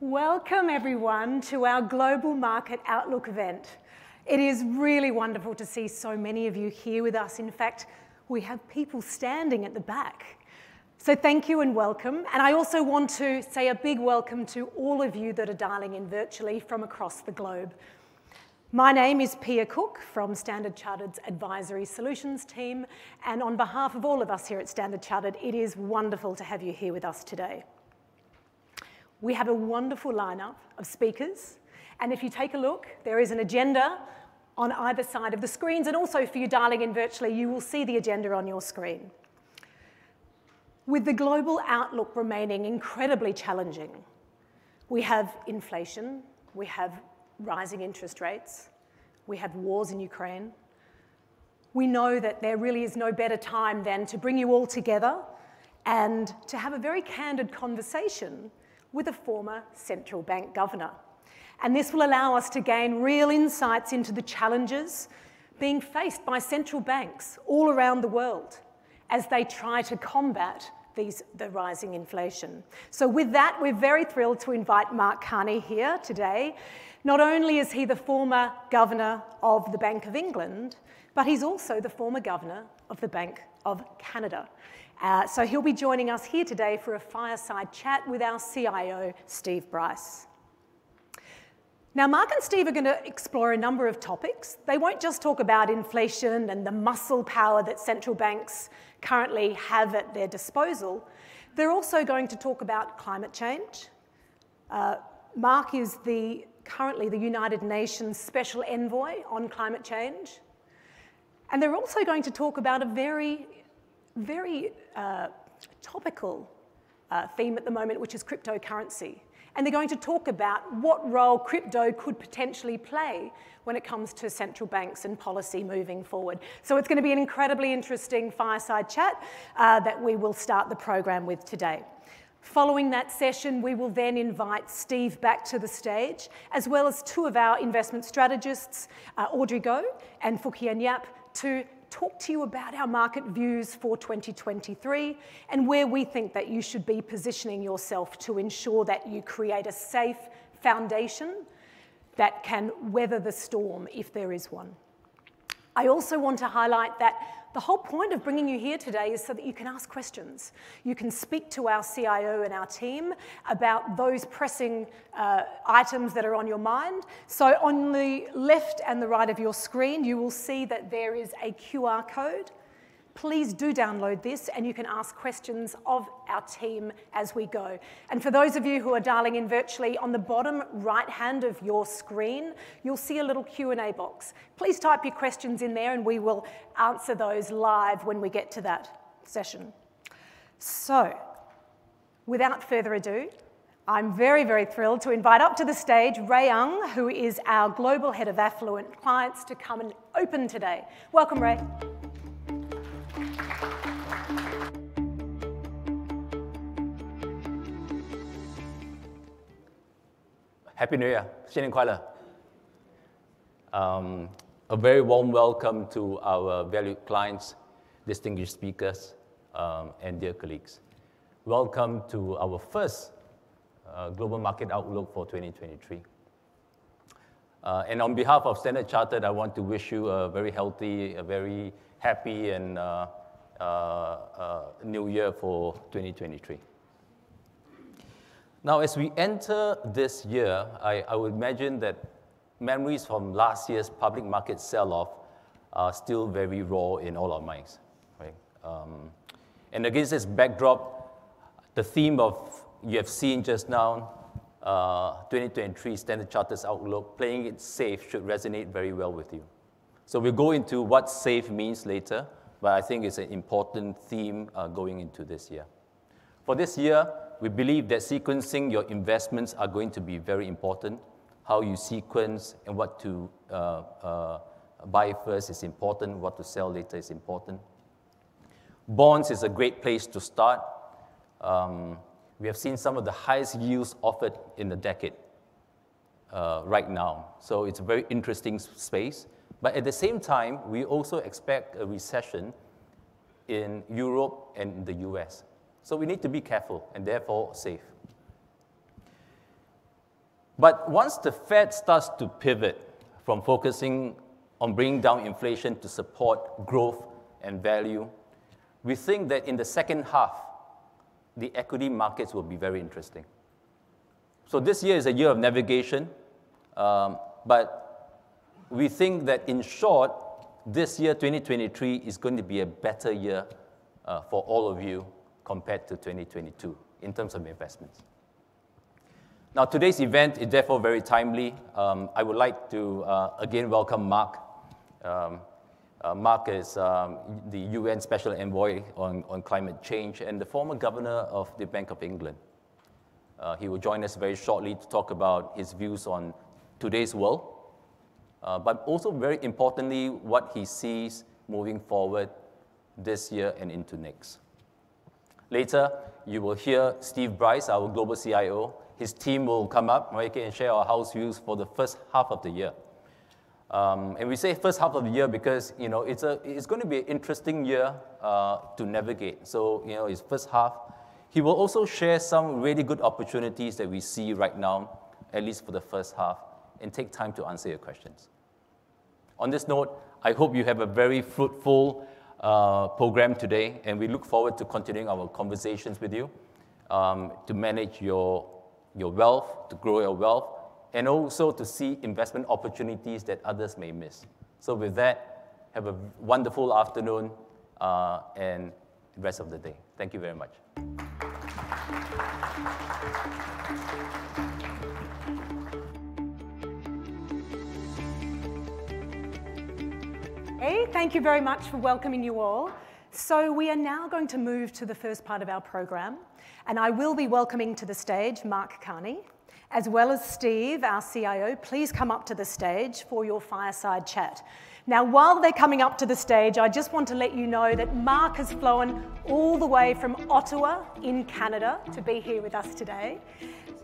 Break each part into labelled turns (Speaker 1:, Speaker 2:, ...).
Speaker 1: Welcome everyone to our Global Market Outlook event. It is really wonderful to see so many of you here with us. In fact, we have people standing at the back. So thank you and welcome. And I also want to say a big welcome to all of you that are dialing in virtually from across the globe. My name is Pia Cook from Standard Chartered's Advisory Solutions team. And on behalf of all of us here at Standard Chartered, it is wonderful to have you here with us today. We have a wonderful lineup of speakers, and if you take a look, there is an agenda on either side of the screens, and also for you dialing in virtually, you will see the agenda on your screen. With the global outlook remaining incredibly challenging, we have inflation, we have rising interest rates, we have wars in Ukraine. We know that there really is no better time than to bring you all together and to have a very candid conversation with a former central bank governor. And this will allow us to gain real insights into the challenges being faced by central banks all around the world as they try to combat the rising inflation. So with that, we're very thrilled to invite Mark Carney here today. Not only is he the former governor of the Bank of England, but he's also the former governor of the Bank of Canada. So he'll be joining us here today for a fireside chat with our CIO, Steve Bryce. Now, Mark and Steve are going to explore a number of topics. They won't just talk about inflation and the muscle power that central banks currently have at their disposal. They're also going to talk about climate change. Mark is currently the United Nations Special Envoy on climate change. And they're also going to talk about a very topical theme at the moment, which is cryptocurrency. And they're going to talk about what role crypto could potentially play when it comes to central banks and policy moving forward. So it's going to be an incredibly interesting fireside chat that we will start the program with today. Following that session, we will then invite Steve back to the stage, as well as two of our investment strategists, Audrey Go and Fukian Yap, to talk to you about our market views for 2023 and where we think that you should be positioning yourself to ensure that you create a safe foundation that can weather the storm if there is one. I also want to highlight that the whole point of bringing you here today is so that you can ask questions. You can speak to our CIO and our team about those pressing items that are on your mind. So on the left and the right of your screen, you will see that there is a QR code. Please do download this and you can ask questions of our team as we go. And for those of you who are dialing in virtually, on the bottom right hand of your screen, you'll see a little Q&A box. Please type your questions in there and we will answer those live when we get to that session. So, without further ado, I'm very thrilled to invite up to the stage Ray Ung, who is our Global Head of Affluent Clients, to come and open today. Welcome, Ray.
Speaker 2: Happy New Year, 新年快乐. A very warm welcome to our valued clients, distinguished speakers, and dear colleagues. Welcome to our first Global Market Outlook for 2023. And on behalf of Standard Chartered, I want to wish you a very healthy, a very happy and new year for 2023. Now, as we enter this year, I would imagine that memories from last year's public market sell-off are still very raw in all our minds, right? And against this backdrop, the theme of you have seen just now, 2023 Standard Chartered's outlook, playing it safe, should resonate very well with you. So we'll go into what safe means later, but I think it's an important theme going into this year. For this year, we believe that sequencing your investments are going to be very important. How you sequence and what to buy first is important, what to sell later is important. Bonds is a great place to start. We have seen some of the highest yields offered in the decade right now. So it's a very interesting space. But at the same time, we also expect a recession in Europe and the US. So we need to be careful and therefore safe. But once the Fed starts to pivot from focusing on bringing down inflation to support growth and value, we think that in the second half, the equity markets will be very interesting. So this year is a year of navigation, but we think that in short, this year, 2023, is going to be a better year for all of you compared to 2022 in terms of investments. Now, today's event is therefore very timely. I would like to again welcome Mark. Mark is the UN Special Envoy on Climate Change and the former governor of the Bank of England. He will join us very shortly to talk about his views on today's world, but also very importantly, what he sees moving forward this year and into next. Later, you will hear Steve Bryce, our global CIO. His team will come up, right, and share our house views for the first half of the year. And we say first half of the year because it's going to be an interesting year to navigate. So his first half. He will also share some really good opportunities that we see right now, at least for the first half, and take time to answer your questions. On this note, I hope you have a very fruitful program today, and we look forward to continuing our conversations with you to manage your wealth, to grow your wealth, and also to see investment opportunities that others may miss. So with that, have a wonderful afternoon and the rest of the day. Thank you very much.
Speaker 1: Hey, thank you very much for welcoming you all. So we are now going to move to the first part of our program, and I will be welcoming to the stage Mark Carney, as well as Steve, our CIO. Please come up to the stage for your fireside chat. Now, while they're coming up to the stage, I just want to let you know that Mark has flown all the way from Ottawa in Canada to be here with us today.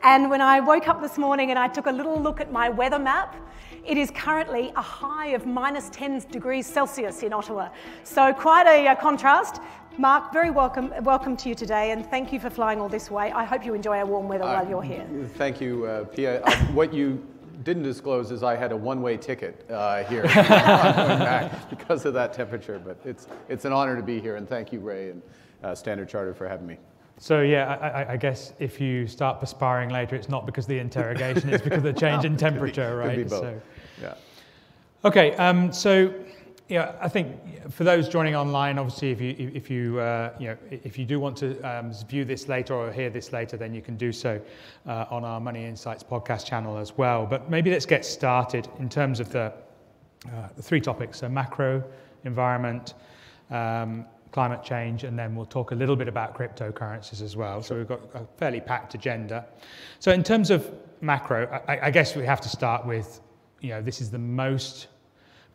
Speaker 1: And when I woke up this morning and I took a little look at my weather map, it is currently a high of -10 degrees Celsius in Ottawa. So quite a contrast. Mark, very welcome to you today, and thank you for flying all this way. I hope you enjoy our warm weather while you're here.
Speaker 3: Thank you, Pia. What you didn't disclose is I had a one-way ticket here going back because of that temperature, but it's an honor to be here, and thank you, Ray and Standard Chartered, for having me.
Speaker 4: So yeah, I guess if you start perspiring later, it's not because of the interrogation, it's because of the change in temperature, right?
Speaker 3: Could be both.
Speaker 4: So,
Speaker 3: yeah.
Speaker 4: Okay, so yeah, I think for those joining online, obviously, if you do want to view this later or hear this later, then you can do so on our Money Insights podcast channel as well. But maybe let's get started in terms of the three topics: so macro, environment, climate change, and then we'll talk a little bit about cryptocurrencies as well. So we've got a fairly packed agenda. So in terms of macro, I guess we have to start with, this is the most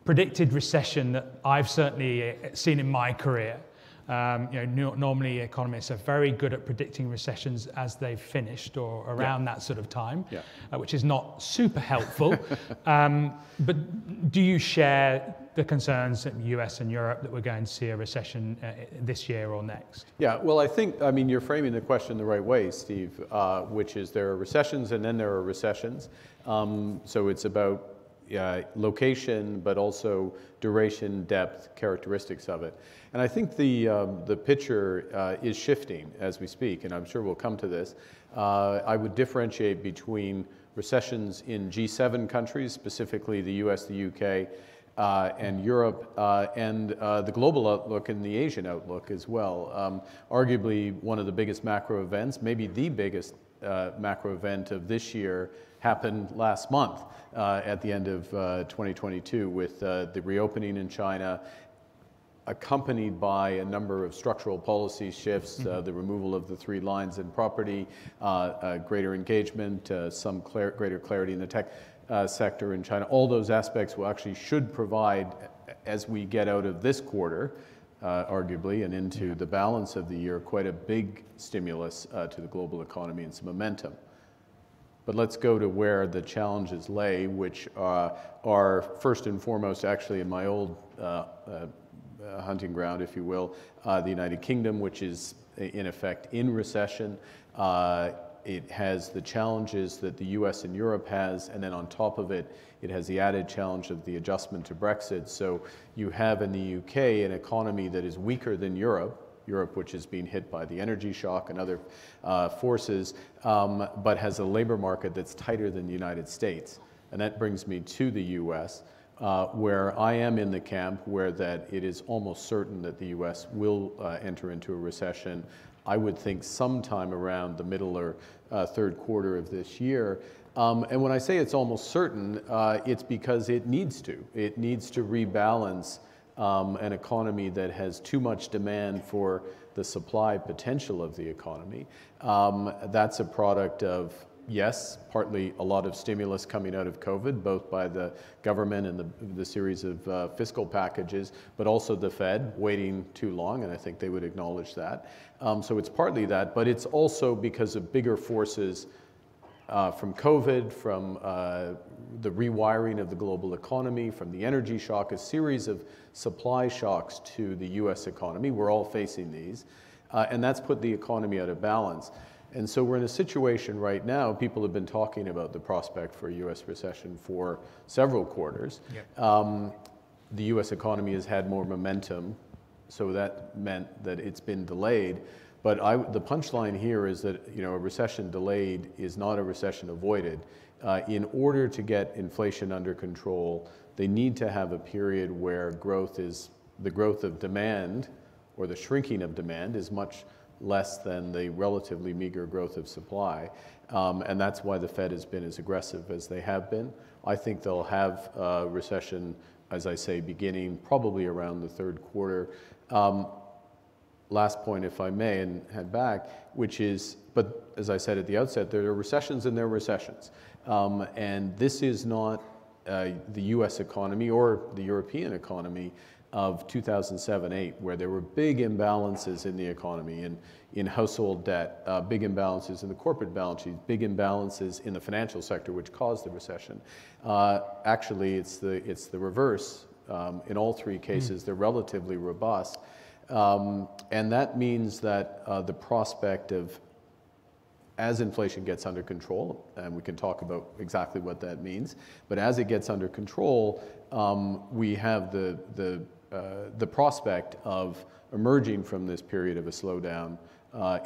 Speaker 4: predicted recession that I've certainly seen in my career. Normally economists are very good at predicting recessions as they've finished or around that sort of time, which is not super helpful. But do you share the concerns in the US and Europe that we're going to see a recession this year or next?
Speaker 3: Yeah, well, I mean, you're framing the question the right way, Steve, which is there are recessions and then there are recessions. So it's about location, but also duration, depth, characteristics of it. And I think the picture is shifting as we speak, and I'm sure we'll come to this. I would differentiate between recessions in G7 countries, specifically the US, the UK, and Europe, and the global outlook and the Asian outlook as well. Arguably one of the biggest macro events, maybe the biggest macro event of this year, happened last month at the end of 2022 with the reopening in China, accompanied by a number of structural policy shifts, the removal of the 3 lines in property, greater engagement, some greater clarity in the tech sector in China. All those aspects should provide, as we get out of this quarter, arguably, and into the balance of the year, quite a big stimulus to the global economy and some momentum. But let's go to where the challenges lay, which are first and foremost actually in my old hunting ground, if you will, the United Kingdom, which is in effect in recession. it has the challenges that the US and Europe has, and then on top of it, it has the added challenge of the adjustment to Brexit. So you have in the UK an economy that is weaker than Europe, which is being hit by the energy shock and other forces, but has a labor market that's tighter than the United States. And that brings me to the US, where I am in the camp where that it is almost certain that the US will enter into a recession. I would think sometime around the middle or third quarter of this year. And when I say it's almost certain, it's because it needs to. It needs to rebalance an economy that has too much demand for the supply potential of the economy. That's a product of, yes, partly a lot of stimulus coming out of COVID, both by the government and the series of fiscal packages, but also the Fed waiting too long, and I think they would acknowledge that. So it's partly that, but it's also because of bigger forces from COVID, from the rewiring of the global economy, from the energy shock, a series of supply shocks to the US economy. We're all facing these, and that's put the economy out of balance. And so we're in a situation right now, people have been talking about the prospect for a US recession for several quarters. Yep. The US economy has had more momentum, so that meant that it's been delayed. But the punchline here is that a recession delayed is not a recession avoided. In order to get inflation under control, they need to have a period where the growth of demand, or the shrinking of demand, is much less than the relatively meager growth of supply. And that's why the Fed has been as aggressive as they have been. I think they'll have a recession, as I say, beginning probably around the third quarter. Last point, if I may, and head back, which is, but as I said at the outset, there are recessions and there are recessions. And this is not the US economy or the European economy of 2007-8, where there were big imbalances in the economy, in household debt, big imbalances in the corporate balance sheet, big imbalances in the financial sector, which caused the recession. Actually, it's the reverse. In all three cases, they're relatively robust. And that means that the prospect of, as inflation gets under control, and we can talk about exactly what that means, but as it gets under control, we have the prospect of emerging from this period of a slowdown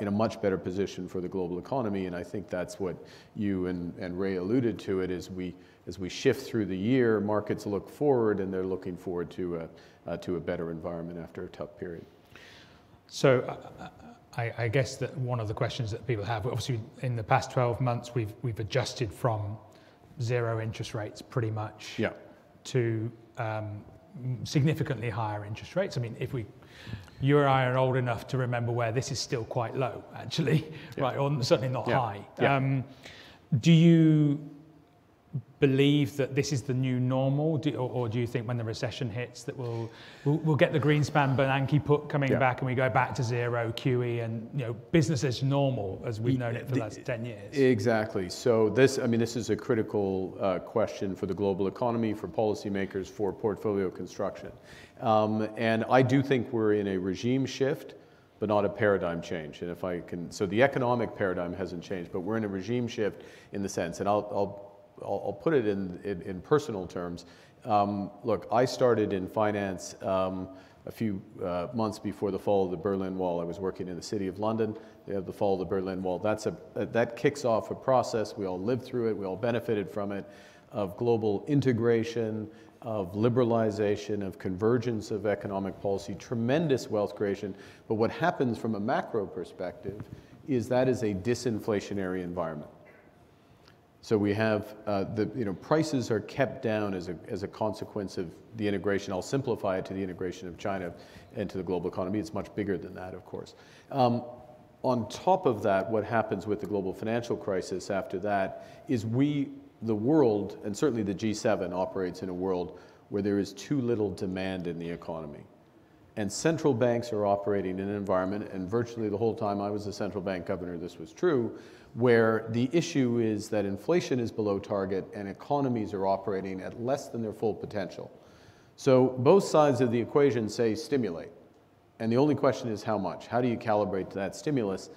Speaker 3: in a much better position for the global economy. And I think that's what you and Ray alluded to it, as we shift through the year, markets look forward and they're looking forward to a better environment after a tough period.
Speaker 4: So I guess that one of the questions that people have, obviously in the past 12 months, we've adjusted from zero interest rates pretty much to significantly higher interest rates. I mean, you and I are old enough to remember where this is still quite low, actually, right? Or certainly not high. Do you believe that this is the new normal, or do you think when the recession hits that we'll get the Greenspan Bernanke put coming back and we go back to zero QE and business as normal as we've known it for the last 10 years?
Speaker 3: Exactly. So this is a critical question for the global economy, for policymakers, for portfolio construction. And I do think we're in a regime shift, but not a paradigm change. And so the economic paradigm hasn't changed, but we're in a regime shift in the sense, and I'll put it in personal terms. Look, I started in finance a few months before the fall of the Berlin Wall. I was working in the City of London. They have the fall of the Berlin Wall. That kicks off a process. We all lived through it. We all benefited from it, of global integration, of liberalization, of convergence of economic policy, tremendous wealth creation. But what happens from a macro perspective is that is a disinflationary environment. So we have prices are kept down as a consequence of the integration. I'll simplify it to the integration of China into the global economy. It's much bigger than that, of course. On top of that, what happens with the global financial crisis after that is the world, and certainly the G7 operates in a world where there is too little demand in the economy. And central banks are operating in an environment, and virtually the whole time I was a central bank governor, this was true, where the issue is that inflation is below target and economies are operating at less than their full potential. So both sides of the equation say stimulate. And the only question is how much? How do you calibrate that stimulus?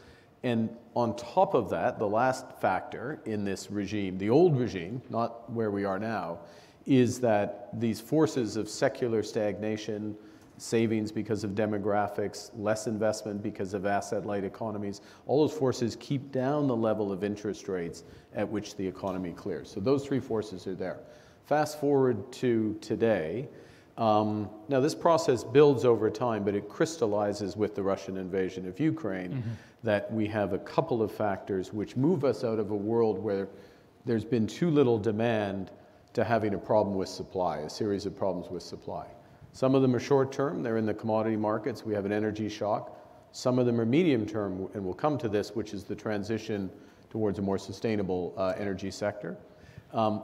Speaker 3: And on top of that, the last factor in this regime, the old regime, not where we are now, is that these forces of secular stagnation, savings because of demographics, less investment because of asset-light economies, all those forces keep down the level of interest rates at which the economy clears. So those three forces are there. Fast forward to today. Now this process builds over time, but it crystallizes with the Russian invasion of Ukraine, that we have a couple of factors which move us out of a world where there's been too little demand to having a problem with supply, a series of problems with supply. Some of them are short term, they're in the commodity markets, we have an energy shock. Some of them are medium term, and we'll come to this, which is the transition towards a more sustainable energy sector.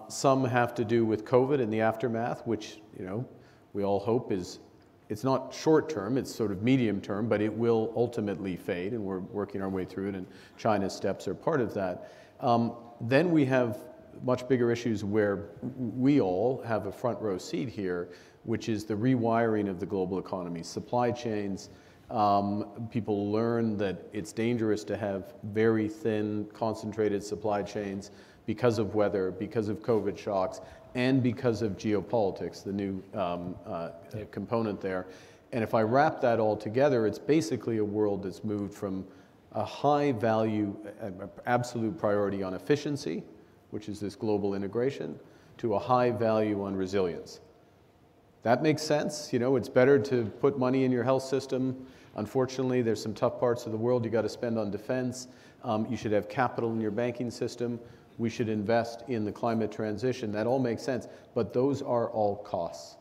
Speaker 3: Some have to do with COVID and the aftermath, which, you know, we all hope it's not short term, it's sort of medium term, but it will ultimately fade, and we're working our way through it, and China's steps are part of that. Then we have much bigger issues where we all have a front row seat here, which is the rewiring of the global economy. Supply chains, people learn that it's dangerous to have very thin, concentrated supply chains because of weather, because of COVID shocks, and because of geopolitics, the new component there. And if I wrap that all together, it's basically a world that's moved from a high value, absolute priority on efficiency, which is this global integration, to a high value on resilience. That makes sense. You know, it's better to put money in your health system. Unfortunately, there's some tough parts of the world you got to spend on defense. You should have capital in your banking system. We should invest in the climate transition. That all makes sense, but those are all costs.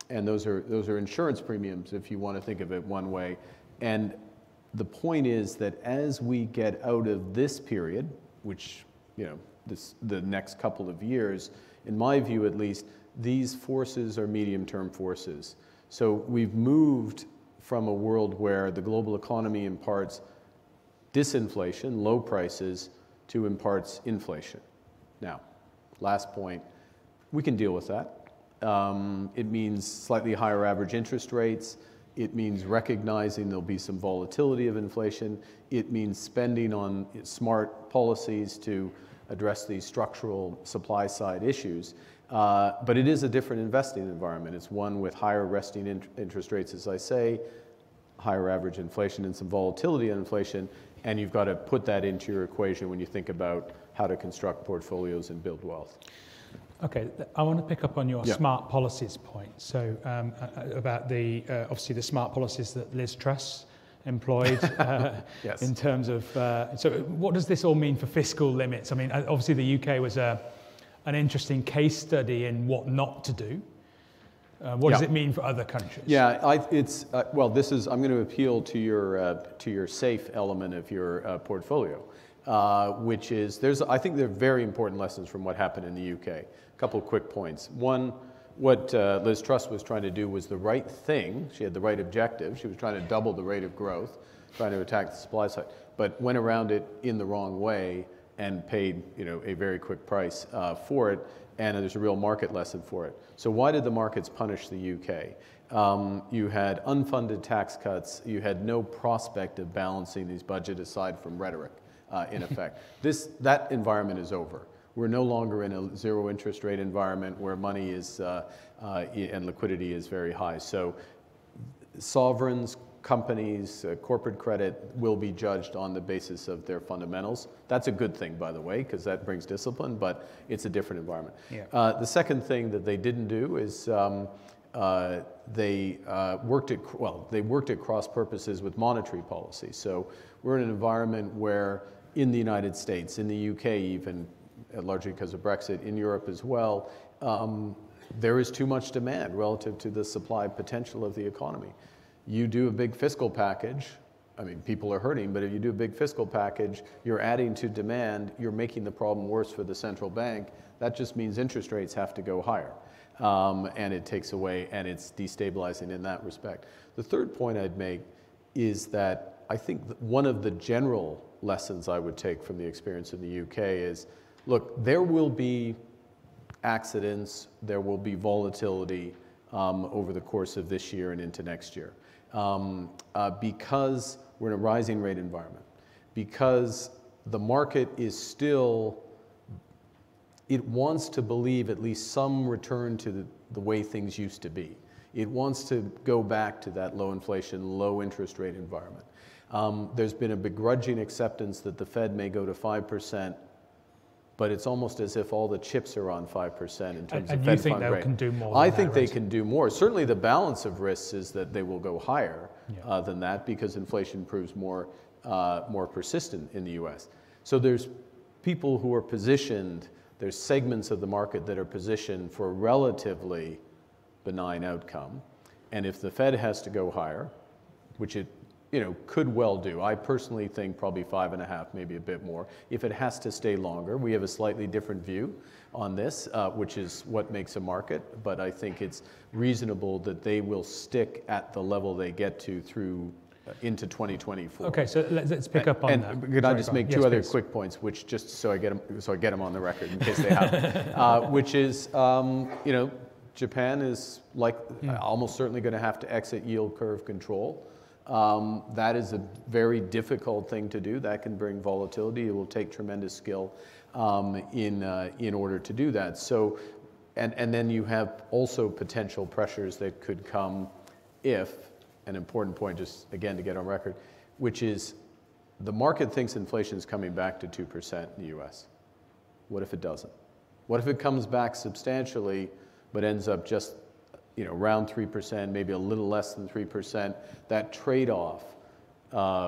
Speaker 3: And those are insurance premiums, if you want to think of it one way. And the point is that as we get out of this period, which, you know, the next couple of years, in my view at least, these forces are medium-term forces. So we've moved from a world where the global economy imparts disinflation, low prices, to imparts inflation. Now, last point, we can deal with that. It means slightly higher average interest rates. It means recognizing there'll be some volatility of inflation. It means spending on smart policies to address these structural supply side issues. But it is a different investing environment. It's one with higher resting interest rates, as I say, higher average inflation and some volatility on inflation, and you've got to put that into your equation when you think about how to construct portfolios and build wealth.
Speaker 4: Okay, I want to pick up on your smart policies point. So about the obviously the smart policies that Liz Truss employed
Speaker 3: yes.
Speaker 4: in terms of, so what does this all mean for fiscal limits? I mean, obviously the UK was an interesting case study in what not to do. What does it mean for other countries?
Speaker 3: Yeah, well, this is, I'm going to appeal to your safe element of your portfolio, which is, I think there are very important lessons from what happened in the UK. A couple of quick points. One, what Liz Truss was trying to do was the right thing. She had the right objective. She was trying to double the rate of growth, trying to attack the supply side, but went around it in the wrong way and paid, you know, a very quick price for it. And there's a real market lesson for it. So why did the markets punish the UK? You had unfunded tax cuts. You had no prospect of balancing these budgets aside from rhetoric, in effect. That environment is over. We're no longer in a zero interest rate environment where money is and liquidity is very high. So sovereigns, companies, corporate credit will be judged on the basis of their fundamentals. That's a good thing, by the way, because that brings discipline, but it's a different environment. Yeah. The second thing that they didn't do is they worked at cross purposes with monetary policy. So we're in an environment where in the United States, in the UK even, largely because of Brexit, in Europe as well, there is too much demand relative to the supply potential of the economy. You do a big fiscal package, I mean, people are hurting, but if you do a big fiscal package, you're adding to demand, you're making the problem worse for the central bank. That just means interest rates have to go higher. And it takes away, and it's destabilizing in that respect. The third point I'd make is that I think that one of the general lessons I would take from the experience in the UK is, look, there will be accidents, there will be volatility over the course of this year and into next year. Because we're in a rising rate environment. because the market is still, it wants to believe at least some return to the way things used to be. It wants to go back to that low inflation, low interest rate environment. There's been a begrudging acceptance that the Fed may go to 5%, but it's almost as if all the chips are on 5% in terms of Fed fund rate.
Speaker 4: And you think they can do more?
Speaker 3: I think they can do more. Certainly the balance of risks is that they will go higher than that, because inflation proves more persistent in the US. So there's people who are positioned, there's segments of the market that are positioned for a relatively benign outcome. And if the Fed has to go higher, which it could well do. I personally think probably 5.5, maybe a bit more. If it has to stay longer, we have a slightly different view on this, which is what makes a market. But I think it's reasonable that they will stick at the level they get to through into 2024.
Speaker 4: Okay, so let's pick up on that.
Speaker 3: Could I just make two other quick points, which just so I get them on the record in case they haven't, which is Japan is almost certainly going to have to exit yield curve control. That is a very difficult thing to do. That can bring volatility. It will take tremendous skill in order to do that. So, and then you have also potential pressures that could come if, an important point just again to get on record, which is the market thinks inflation is coming back to 2% in the US. What if it doesn't? What if it comes back substantially but ends up just around 3%, maybe a little less than 3%, that trade-off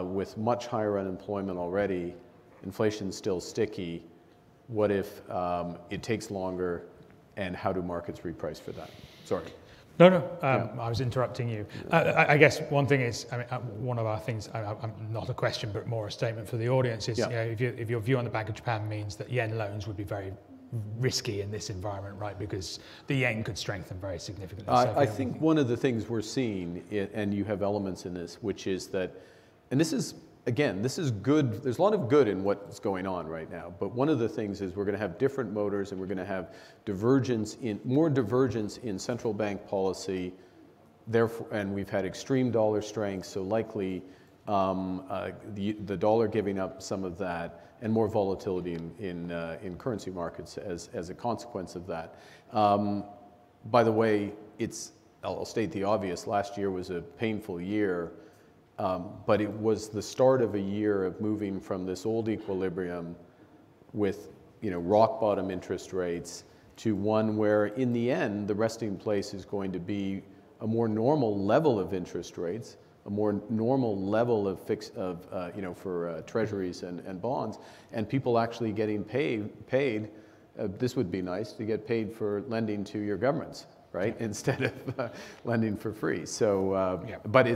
Speaker 3: with much higher unemployment already, inflation's still sticky. What if it takes longer, and how do markets reprice for that? Sorry.
Speaker 4: No, I was interrupting you. I guess one thing is, one of our things, not a question, but more a statement for the audience is, if your view on the Bank of Japan means that yen loans would be very risky in this environment, right? Because the yen could strengthen very significantly.
Speaker 3: I think one of the things we're seeing, and you have elements in this, which is that, and this is, again, this is good. There's a lot of good in what's going on right now. But one of the things is we're going to have different motors, and we're going to have more divergence in central bank policy. Therefore, and we've had extreme dollar strength, so likely the dollar giving up some of that, and more volatility in currency markets as a consequence of that. By the way, I'll state the obvious. Last year was a painful year. But it was the start of a year of moving from this old equilibrium with rock bottom interest rates to one where in the end the resting place is going to be a more normal level of interest rates, a more normal level of for treasuries and bonds, and people actually getting paid. This would be nice to get paid for lending to your governments, right? Instead of lending for free. So, but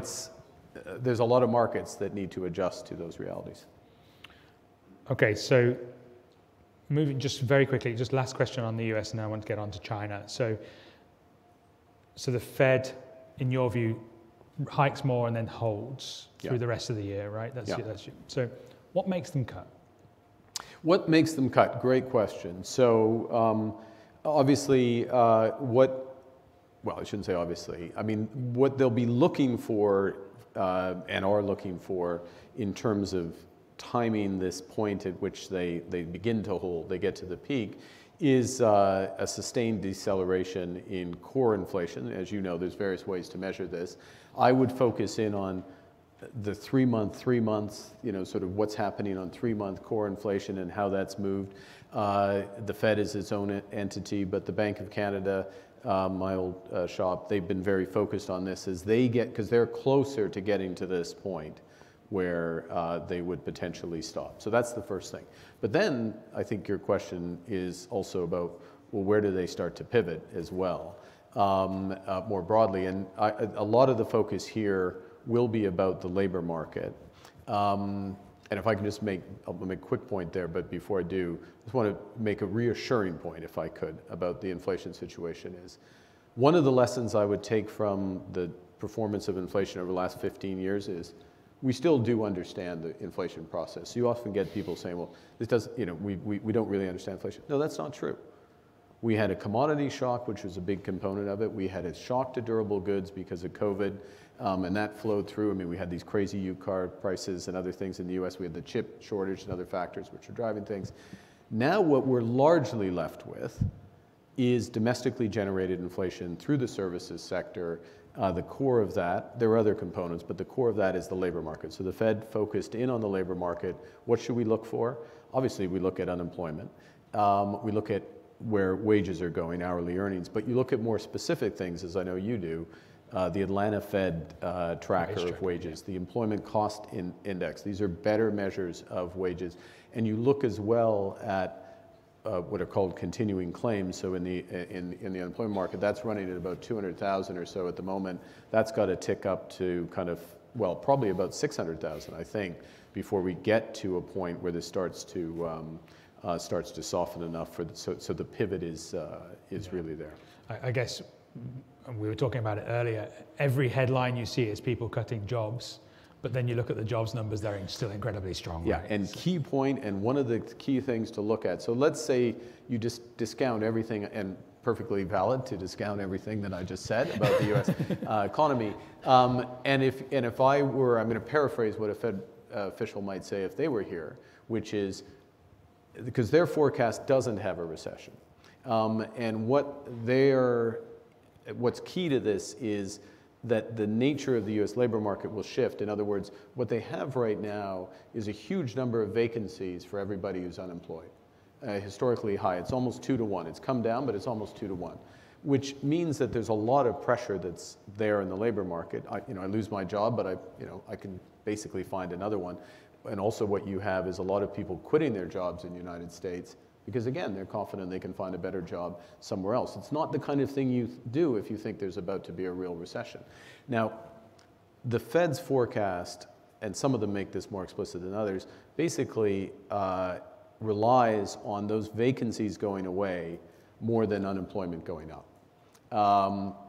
Speaker 3: there's a lot of markets that need to adjust to those realities.
Speaker 4: Okay, so moving just very quickly, just last question on the US, and I want to get on to China. So the Fed, in your view, hikes more and then holds through the rest of the year, right? So what makes them cut?
Speaker 3: What makes them cut? Great question. So obviously, well, I shouldn't say obviously. I mean, what they'll be looking for and are looking for in terms of timing this point at which they begin to hold, they get to the peak, is a sustained deceleration in core inflation. As you know, there's various ways to measure this. I would focus in on the 3 months, sort of what's happening on 3-month core inflation and how that's moved. The Fed is its own entity, but the Bank of Canada, my old shop, they've been very focused on this as they because they're closer to getting to this point where they would potentially stop. So that's the first thing. But then I think your question is also about, well, where do they start to pivot as well, more broadly? And a lot of the focus here will be about the labor market. And if I can just I'll make a quick point there, but before I do, I just want to make a reassuring point, if I could, about the inflation situation is, one of the lessons I would take from the performance of inflation over the last 15 years is, we still do understand the inflation process. You often get people saying, well, this doesn't, we don't really understand inflation. No, that's not true. We had a commodity shock, which was a big component of it. We had a shock to durable goods because of COVID, and that flowed through. I mean, we had these crazy used car prices and other things in the US. We had the chip shortage and other factors which are driving things. Now what we're largely left with is domestically generated inflation through the services sector. The core of that, there are other components, but the core of that is the labor market. So the Fed focused in on the labor market. What should we look for? Obviously, we look at unemployment. We look at where wages are going, hourly earnings, but you look at more specific things, as I know you do, the Atlanta Fed tracker of wages, the employment cost index. These are better measures of wages. And you look as well at what are called continuing claims. So in the unemployment market, that's running at about 200,000 or so at the moment. That's got to tick up to kind of, well, probably about 600,000, I think, before we get to a point where this starts to soften enough for so the pivot is really there.
Speaker 4: I guess we were talking about it earlier. Every headline you see is people cutting jobs, but then you look at the jobs numbers; they're still incredibly strong.
Speaker 3: Yeah,
Speaker 4: right?
Speaker 3: and key point, and one of the key things to look at. So let's say you just discount everything, and perfectly valid to discount everything that I just said about the U.S. economy. And if I were, I'm going to paraphrase what a Fed official might say if they were here, which is, because their forecast doesn't have a recession. And what's key to this is that the nature of the U.S. labor market will shift. In other words, what they have right now is a huge number of vacancies for everybody who's unemployed, historically high. It's almost 2 to 1. It's come down, but it's almost 2 to 1, which means that there's a lot of pressure that's there in the labor market. I lose my job, but I can basically find another one. And also what you have is a lot of people quitting their jobs in the United States because, again, they're confident they can find a better job somewhere else. It's not the kind of thing you do if you think there's about to be a real recession. Now, the Fed's forecast, and some of them make this more explicit than others, basically relies on those vacancies going away more than unemployment going up.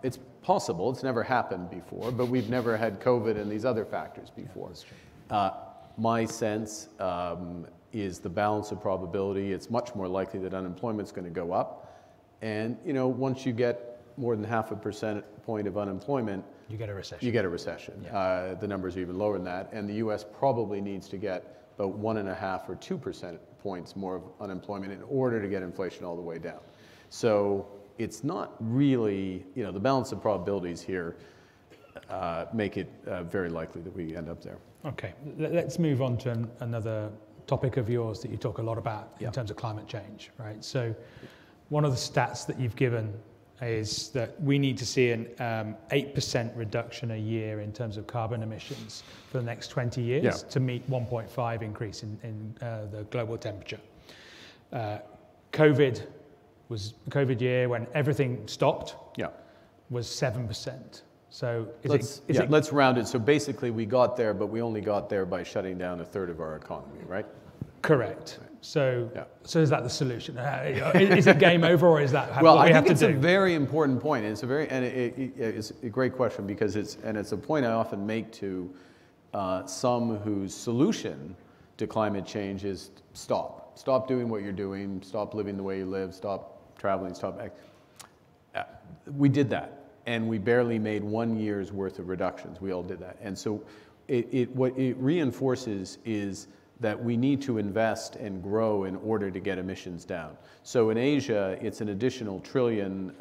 Speaker 3: It's possible. It's never happened before, but we've never had COVID and these other factors before. My sense is the balance of probability. It's much more likely that unemployment's going to go up. And once you get more than 0.5 percentage point of unemployment,
Speaker 4: you get a recession.
Speaker 3: You get a recession. Yeah. The numbers are even lower than that. And the U.S. probably needs to get about 1.5 or 2 percentage points more of unemployment in order to get inflation all the way down. So it's not really, the balance of probabilities here make it very likely that we end up there.
Speaker 4: Okay, let's move on to another topic of yours that you talk a lot about in terms of climate change, right? So one of the stats that you've given is that we need to see an 8% reduction a year in terms of carbon emissions for the next 20 years to meet 1.5 increase in the global temperature. COVID year when everything stopped was 7%. So
Speaker 3: let's round it. So basically we got there, but we only got there by shutting down 1/3 of our economy, right?
Speaker 4: Correct. So is that the solution? Is it game over, or is that what we have to do?
Speaker 3: Well, I think it's a very important point. And it's a great question because it's a point I often make to some whose solution to climate change is stop doing what you're doing, stop living the way you live, stop traveling, we did that. And we barely made 1 year's worth of reductions. We all did that. And so what it reinforces is that we need to invest and grow in order to get emissions down. So in Asia, it's an additional $1 trillion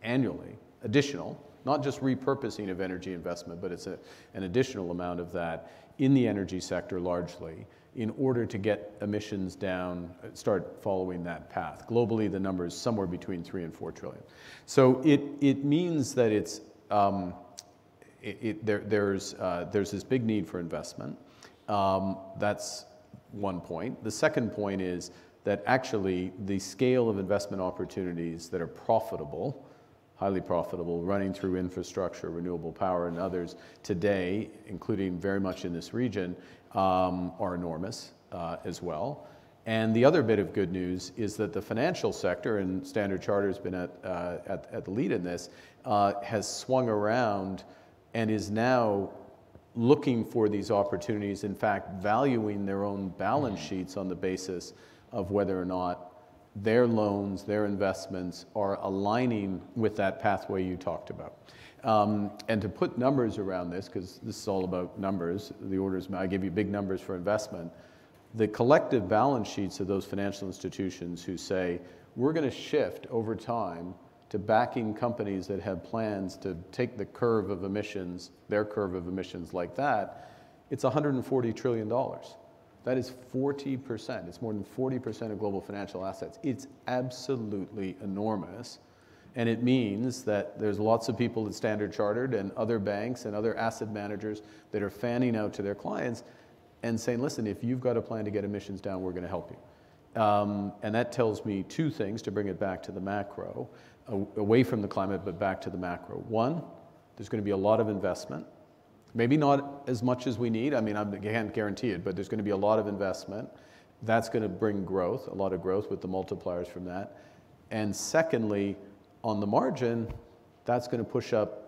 Speaker 3: annually, additional, not just repurposing of energy investment, but it's an additional amount of that in the energy sector largely, in order to get emissions down, start following that path. Globally, the number is somewhere between 3 and 4 trillion. So it means that there's this big need for investment. That's one point. The second point is that actually the scale of investment opportunities that are profitable, highly profitable, running through infrastructure, renewable power, and others today, including very much in this region, are enormous as well. And the other bit of good news is that the financial sector, and Standard Charter has been at the lead in this, has swung around and is now looking for these opportunities, in fact, valuing their own balance sheets on the basis of whether or not their loans, their investments are aligning with that pathway you talked about. And to put numbers around this, because this is all about numbers, the orders, I give you big numbers for investment, the collective balance sheets of those financial institutions who say, we're going to shift over time to backing companies that have plans to take the curve of emissions, their curve of emissions like that, it's $140 trillion. That is 40%. It's more than 40% of global financial assets. It's absolutely enormous. And it means that there's lots of people at Standard Chartered and other banks and other asset managers that are fanning out to their clients and saying, listen, if you've got a plan to get emissions down, we're going to help you. And that tells me two things to bring it back to the macro, away from the climate, but back to the macro. One, there's going to be a lot of investment. Maybe not as much as we need. I mean, I can't guarantee it, but there's going to be a lot of investment. That's going to bring growth, a lot of growth with the multipliers from that. And secondly, on the margin, that's going to push up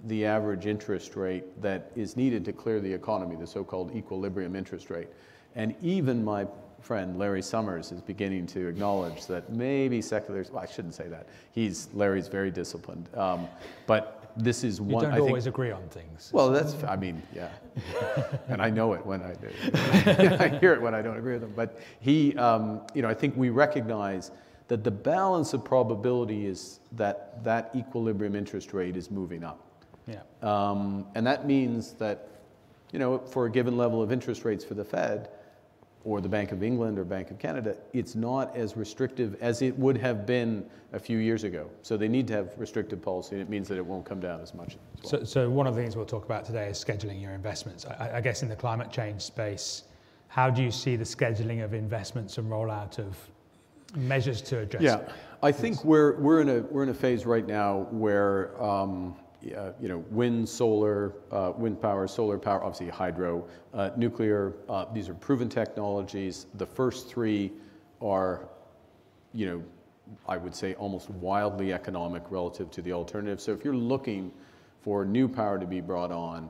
Speaker 3: the average interest rate that is needed to clear the economy, the so-called equilibrium interest rate. And even my friend Larry Summers is beginning to acknowledge that maybe secular, well, I shouldn't say that. Larry's very disciplined. But this is one,
Speaker 4: you don't always agree on things.
Speaker 3: Well, that's, I mean, yeah. And I know it when I do. I hear it when I don't agree with him. But he, I think we recognize that the balance of probability is that that equilibrium interest rate is moving up.
Speaker 4: Yeah.
Speaker 3: And that means that, for a given level of interest rates for the Fed, or the Bank of England or Bank of Canada, it's not as restrictive as it would have been a few years ago. So they need to have restrictive policy, and it means that it won't come down as much as well.
Speaker 4: So one of the things we'll talk about today is scheduling your investments. I guess in the climate change space, how do you see the scheduling of investments and rollout of measures to address it?
Speaker 3: Yeah, I think we're in a phase right now where wind, solar, wind power, solar power, obviously hydro, nuclear, these are proven technologies. The first three are, I would say almost wildly economic relative to the alternatives. So if you're looking for new power to be brought on,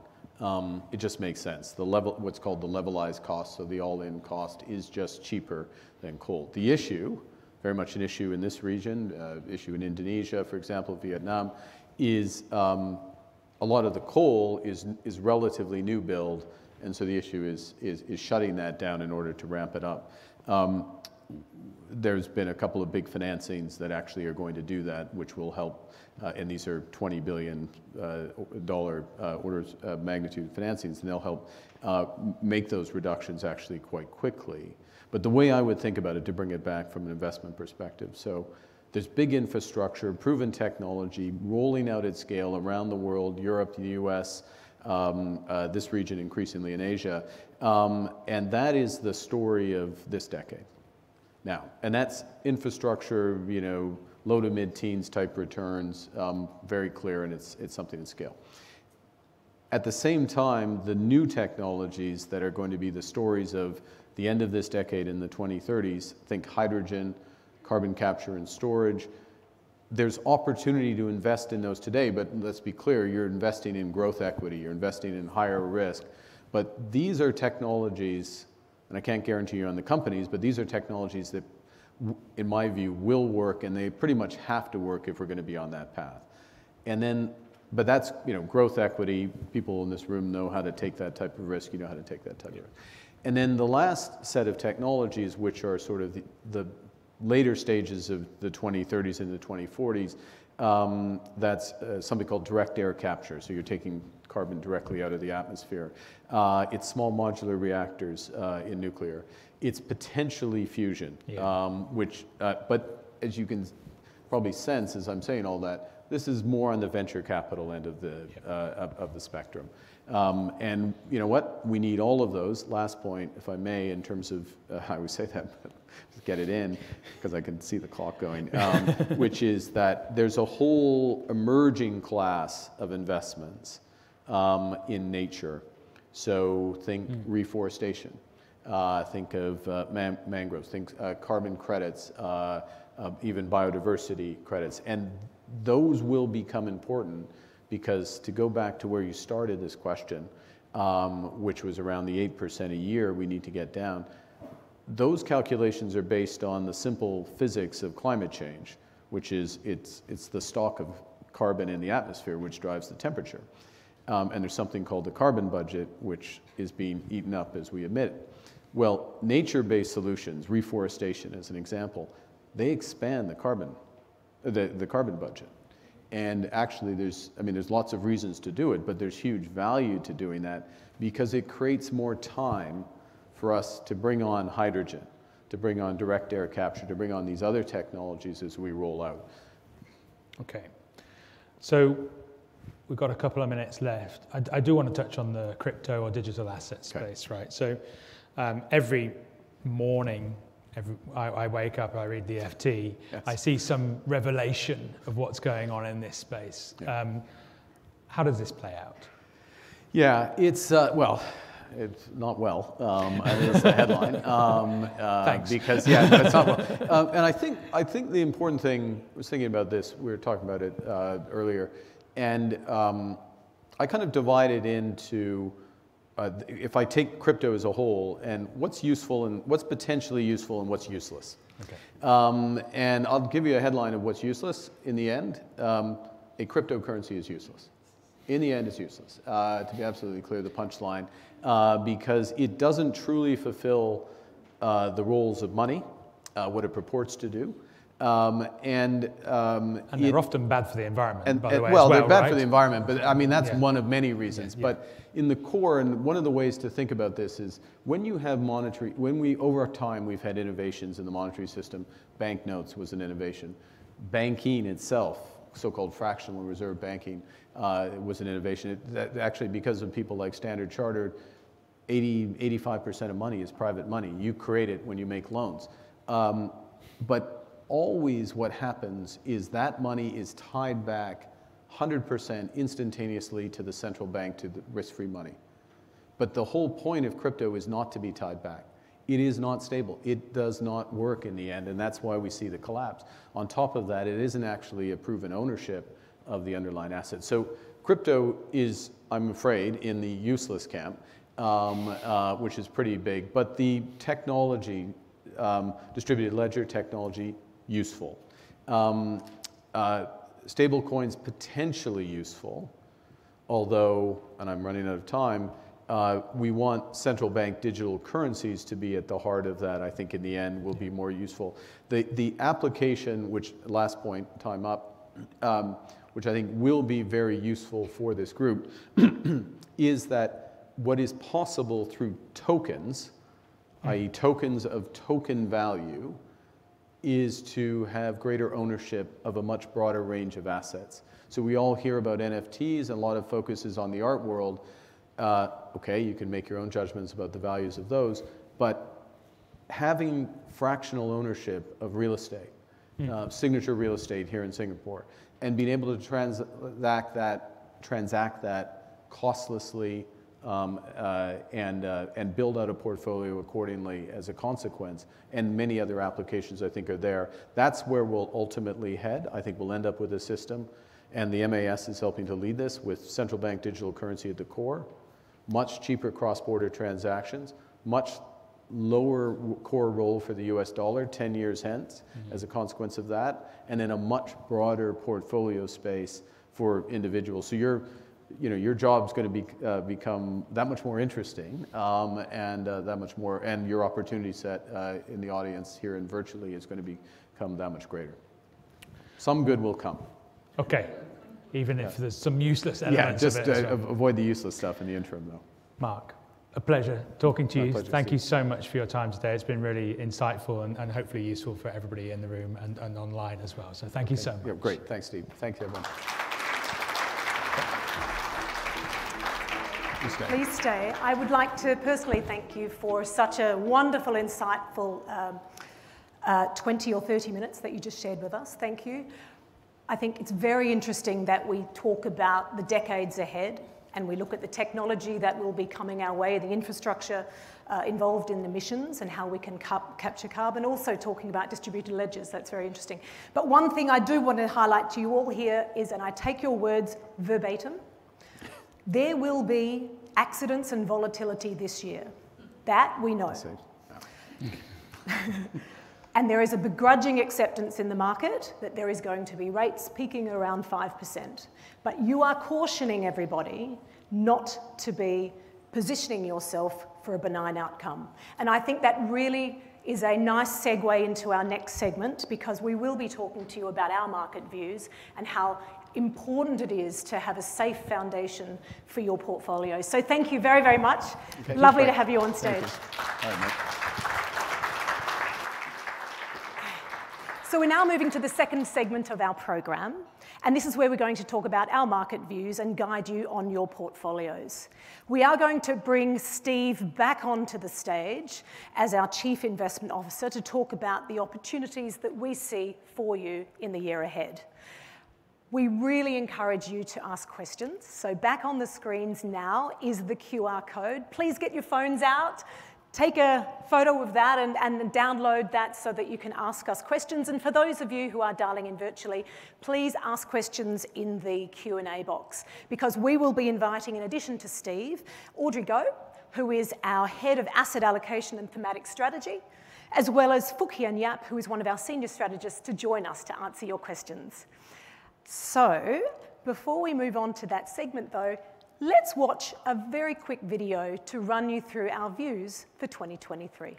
Speaker 3: it just makes sense. What's called the levelized cost, so the all-in cost is just cheaper than coal. The issue, very much an issue in this region, issue in Indonesia, for example, Vietnam, is a lot of the coal is relatively new build, and so the issue is shutting that down in order to ramp it up. There's been a couple of big financings that actually are going to do that, which will help, and these are $20 billion orders of magnitude financings, and they'll help make those reductions actually quite quickly. But the way I would think about it, to bring it back from an investment perspective, so there's big infrastructure, proven technology, rolling out at scale around the world, Europe, the US, this region increasingly in Asia. And that is the story of this decade. Now, and that's infrastructure, low to mid-teens type returns, very clear, and it's something to scale. At the same time, the new technologies that are going to be the stories of the end of this decade in the 2030s, think hydrogen, carbon capture and storage. There's opportunity to invest in those today, but let's be clear, you're investing in growth equity, you're investing in higher risk. But these are technologies, and I can't guarantee you on the companies, but these are technologies that, in my view, will work, and they pretty much have to work if we're going to be on that path. And then, but that's, growth equity. People in this room know how to take that type of risk, you know how to take that type of risk. And then the last set of technologies, which are sort of the later stages of the 2030s and the 2040s, that's something called direct air capture. So you're taking carbon directly out of the atmosphere. It's small modular reactors in nuclear. It's potentially fusion, but as you can probably sense as I'm saying all that, this is more on the venture capital end of the spectrum. And you know what? We need all of those. Last point, if I may, in terms of how we say that, but get it in, because I can see the clock going, which is that there's a whole emerging class of investments in nature. So think reforestation, think of mangroves, think carbon credits, even biodiversity credits. And those will become important because, to go back to where you started this question, which was around the 8% a year we need to get down, those calculations are based on the simple physics of climate change, which is it's the stock of carbon in the atmosphere which drives the temperature. And there's something called the carbon budget, which is being eaten up as we emit it. Well, nature-based solutions, reforestation as an example, they expand the carbon budget. And actually there's lots of reasons to do it, but there's huge value to doing that because it creates more time for us to bring on hydrogen, to bring on direct air capture, to bring on these other technologies as we roll out.
Speaker 4: Okay. So we've got a couple of minutes left. I do want to touch on the crypto or digital asset space, right? So every morning, I wake up, I read the FT, yes. I see some revelation of what's going on in this space. Yeah. How does this play out? Yeah,
Speaker 3: it's, well, it's not well, is the headline.
Speaker 4: Thanks.
Speaker 3: Because, yeah, it's not well. And I think the important thing, I was thinking about this, we were talking about it earlier, and I kind of divide it into, if I take crypto as a whole, and what's useful and what's potentially useful and what's useless. Okay. And I'll give you a headline of what's useless. In the end, a cryptocurrency is useless. In the end, it's useless. To be absolutely clear, the punchline, because it doesn't truly fulfill the roles of money, what it purports to do. And
Speaker 4: they're often bad for the environment, by the way.
Speaker 3: Well,
Speaker 4: as well,
Speaker 3: they're bad
Speaker 4: right?
Speaker 3: for the environment, but I mean, that's
Speaker 4: Yeah.
Speaker 3: one of many reasons.
Speaker 4: Yeah.
Speaker 3: But in the core, and one of the ways to think about this is when you have over time, we've had innovations in the monetary system. Banknotes was an innovation. Banking itself, so-called fractional reserve banking, was an innovation. Actually, because of people like Standard Chartered, 85% of money is private money. You create it when you make loans. But always what happens is that money is tied back 100% instantaneously to the central bank, to the risk-free money. But the whole point of crypto is not to be tied back. It is not stable. It does not work in the end, and that's why we see the collapse. On top of that, it isn't actually a proven ownership of the underlying asset. So crypto is, I'm afraid, in the useless camp, which is pretty big. But the technology, distributed ledger technology, useful. Stable coins, potentially useful, although, and I'm running out of time, we want central bank digital currencies to be at the heart of that. I think in the end will be more useful. The application, which, last point, time up, which I think will be very useful for this group, is that what is possible through tokens, i.e. tokens of token value, is to have greater ownership of a much broader range of assets. So we all hear about NFTs, and a lot of focus is on the art world. Okay, you can make your own judgments about the values of those, but having fractional ownership of real estate, signature real estate here in Singapore, and being able to transact that costlessly and build out a portfolio accordingly as a consequence, and many other applications I think are there. That's where we'll ultimately head. I think we'll end up with a system, and the MAS is helping to lead this with central bank digital currency at the core, much cheaper cross-border transactions, much lower core role for the US dollar 10 years hence as a consequence of that, and then a much broader portfolio space for individuals. So your job's going to become that much more interesting, and that much more, and your opportunity set in the audience here and virtually is going to become that much greater. Some good will come.
Speaker 4: Okay, even if there's some useless elements of it.
Speaker 3: Yeah, just avoid the useless stuff in the interim, though.
Speaker 4: Mark, a pleasure talking to you.
Speaker 3: Pleasure,
Speaker 4: Thank
Speaker 3: Steve.
Speaker 4: you so much for your time today. It's been really insightful and hopefully useful for everybody in the room and online as well. So thank you so much.
Speaker 3: Yeah, great. Thanks, Steve. Thanks, everyone.
Speaker 1: Please stay. I would like to personally thank you for such a wonderful, insightful 20 or 30 minutes that you just shared with us. Thank you. I think it's very interesting that we talk about the decades ahead and we look at the technology that will be coming our way, the infrastructure involved in the missions and how we can capture carbon, also talking about distributed ledgers. That's very interesting. But one thing I do want to highlight to you all here is, and I take your words verbatim, there will be accidents and volatility this year. That we know. And there is a begrudging acceptance in the market that there is going to be rates peaking around 5%. But you are cautioning everybody not to be positioning yourself for a benign outcome. And I think that really is a nice segue into our next segment, because we will be talking to you about our market views and how important it is to have a safe foundation for your portfolio. So thank you very, very much.
Speaker 3: Okay.
Speaker 1: Lovely to have you on stage.
Speaker 3: All right, Mike.
Speaker 1: So we're now moving to the second segment of our program, and this is where we're going to talk about our market views and guide you on your portfolios. We are going to bring Steve back onto the stage as our Chief Investment Officer to talk about the opportunities that we see for you in the year ahead. We really encourage you to ask questions. So back on the screens now is the QR code. Please get your phones out. Take a photo of that and download that so that you can ask us questions. And for those of you who are dialing in virtually, please ask questions in the Q&A box, because we will be inviting, in addition to Steve, Audrey Go, who is our Head of Asset Allocation and Thematic Strategy, as well as Phuc Hien Yap, who is one of our senior strategists, to join us to answer your questions. So before we move on to that segment, though, let's watch a very quick video to run you through our views for 2023.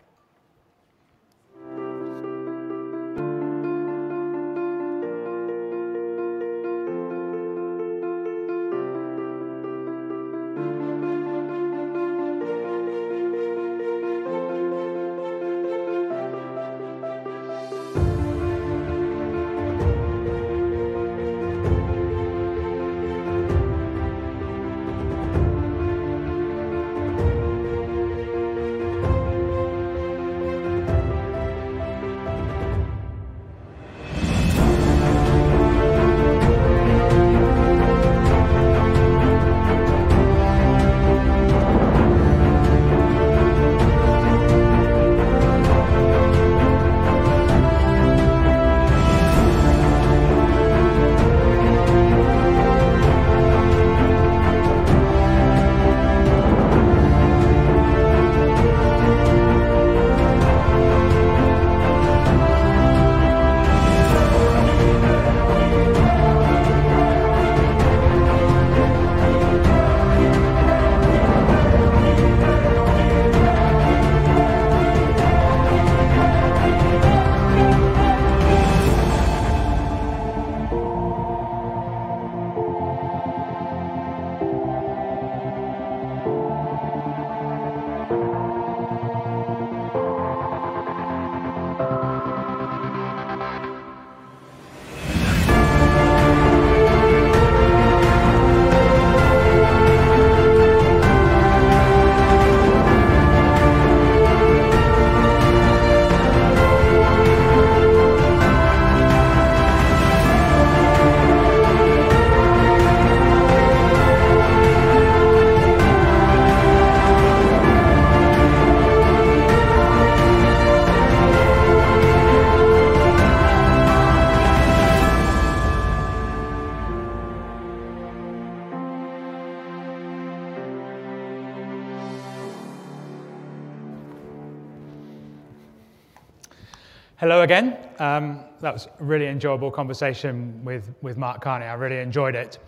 Speaker 4: Hello again. That was a really enjoyable conversation with Mark Carney. I really enjoyed it.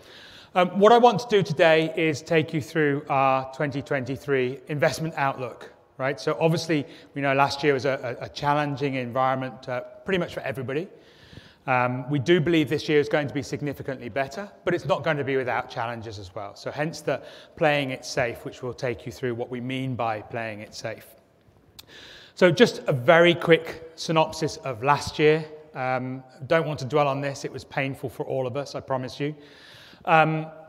Speaker 4: What I want to do today is take you through our 2023 investment outlook. Right? So obviously, we know last year was a challenging environment pretty much for everybody. We do believe this year is going to be significantly better, but it's not going to be without challenges as well. So hence the playing it safe, which will take you through what we mean by playing it safe. So just a very quick synopsis of last year. Don't want to dwell on this. It was painful for all of us, I promise you.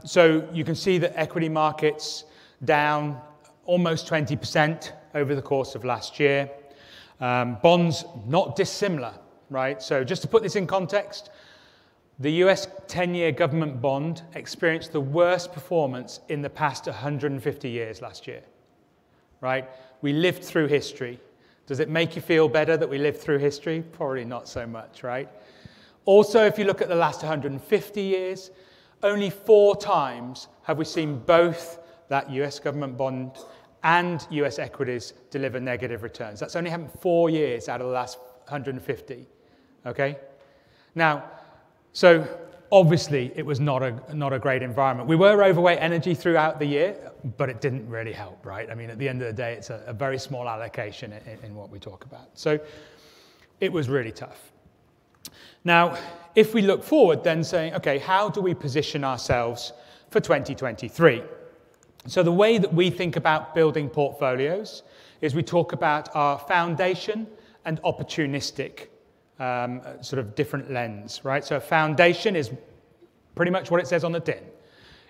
Speaker 4: So you can see that equity markets down almost 20% over the course of last year. Bonds not dissimilar, right? So just to put this in context, the US 10-year government bond experienced the worst performance in the past 150 years last year, right? We lived through history. Does it make you feel better that we lived through history? Probably not so much, right? Also, if you look at the last 150 years, only 4 times have we seen both that US government bond and US equities deliver negative returns. That's only happened 4 years out of the last 150, okay? Now, so obviously it was not a great environment. We were overweight energy throughout the year, but it didn't really help, right? I mean, at the end of the day, it's a very small allocation in what we talk about. So it was really tough. Now, if we look forward then saying, okay, how do we position ourselves for 2023? So the way that we think about building portfolios is we talk about our foundation and opportunistic sort of different lens, right? So a foundation is pretty much what it says on the tin.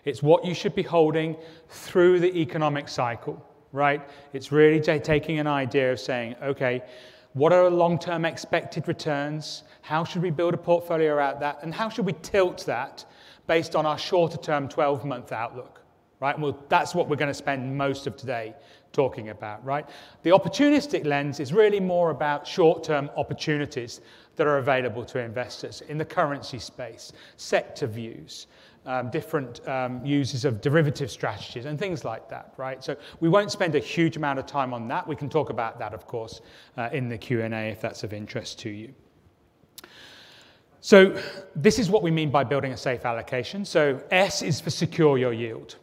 Speaker 4: It's what you should be holding through the economic cycle, right? It's really taking an idea of saying, okay, what are long-term expected returns? How should we build a portfolio around that? And how should we tilt that based on our shorter-term 12-month outlook? Right? Well, that's what we're going to spend most of today talking about, right? The opportunistic lens is really more about short-term opportunities that are available to investors in the currency space, sector views, different uses of derivative strategies and things like that, right? So we won't spend a huge amount of time on that. We can talk about that, of course, in the Q&A if that's of interest to you. So this is what we mean by building a safe allocation. So S is for secure your yield.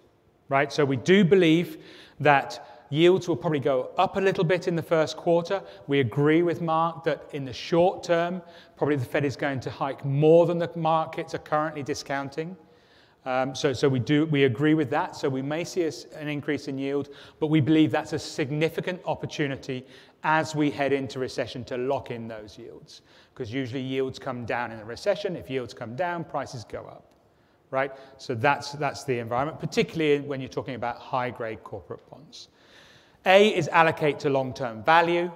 Speaker 4: Right? So we do believe that yields will probably go up a little bit in the first quarter. We agree with Mark that in the short term, probably the Fed is going to hike more than the markets are currently discounting. So we agree with that. So we may see an increase in yield, but we believe that's a significant opportunity as we head into recession to lock in those yields. Because usually yields come down in a recession. If yields come down, prices go up. Right? So that's the environment, particularly when you're talking about high-grade corporate bonds. A is allocate to long-term value,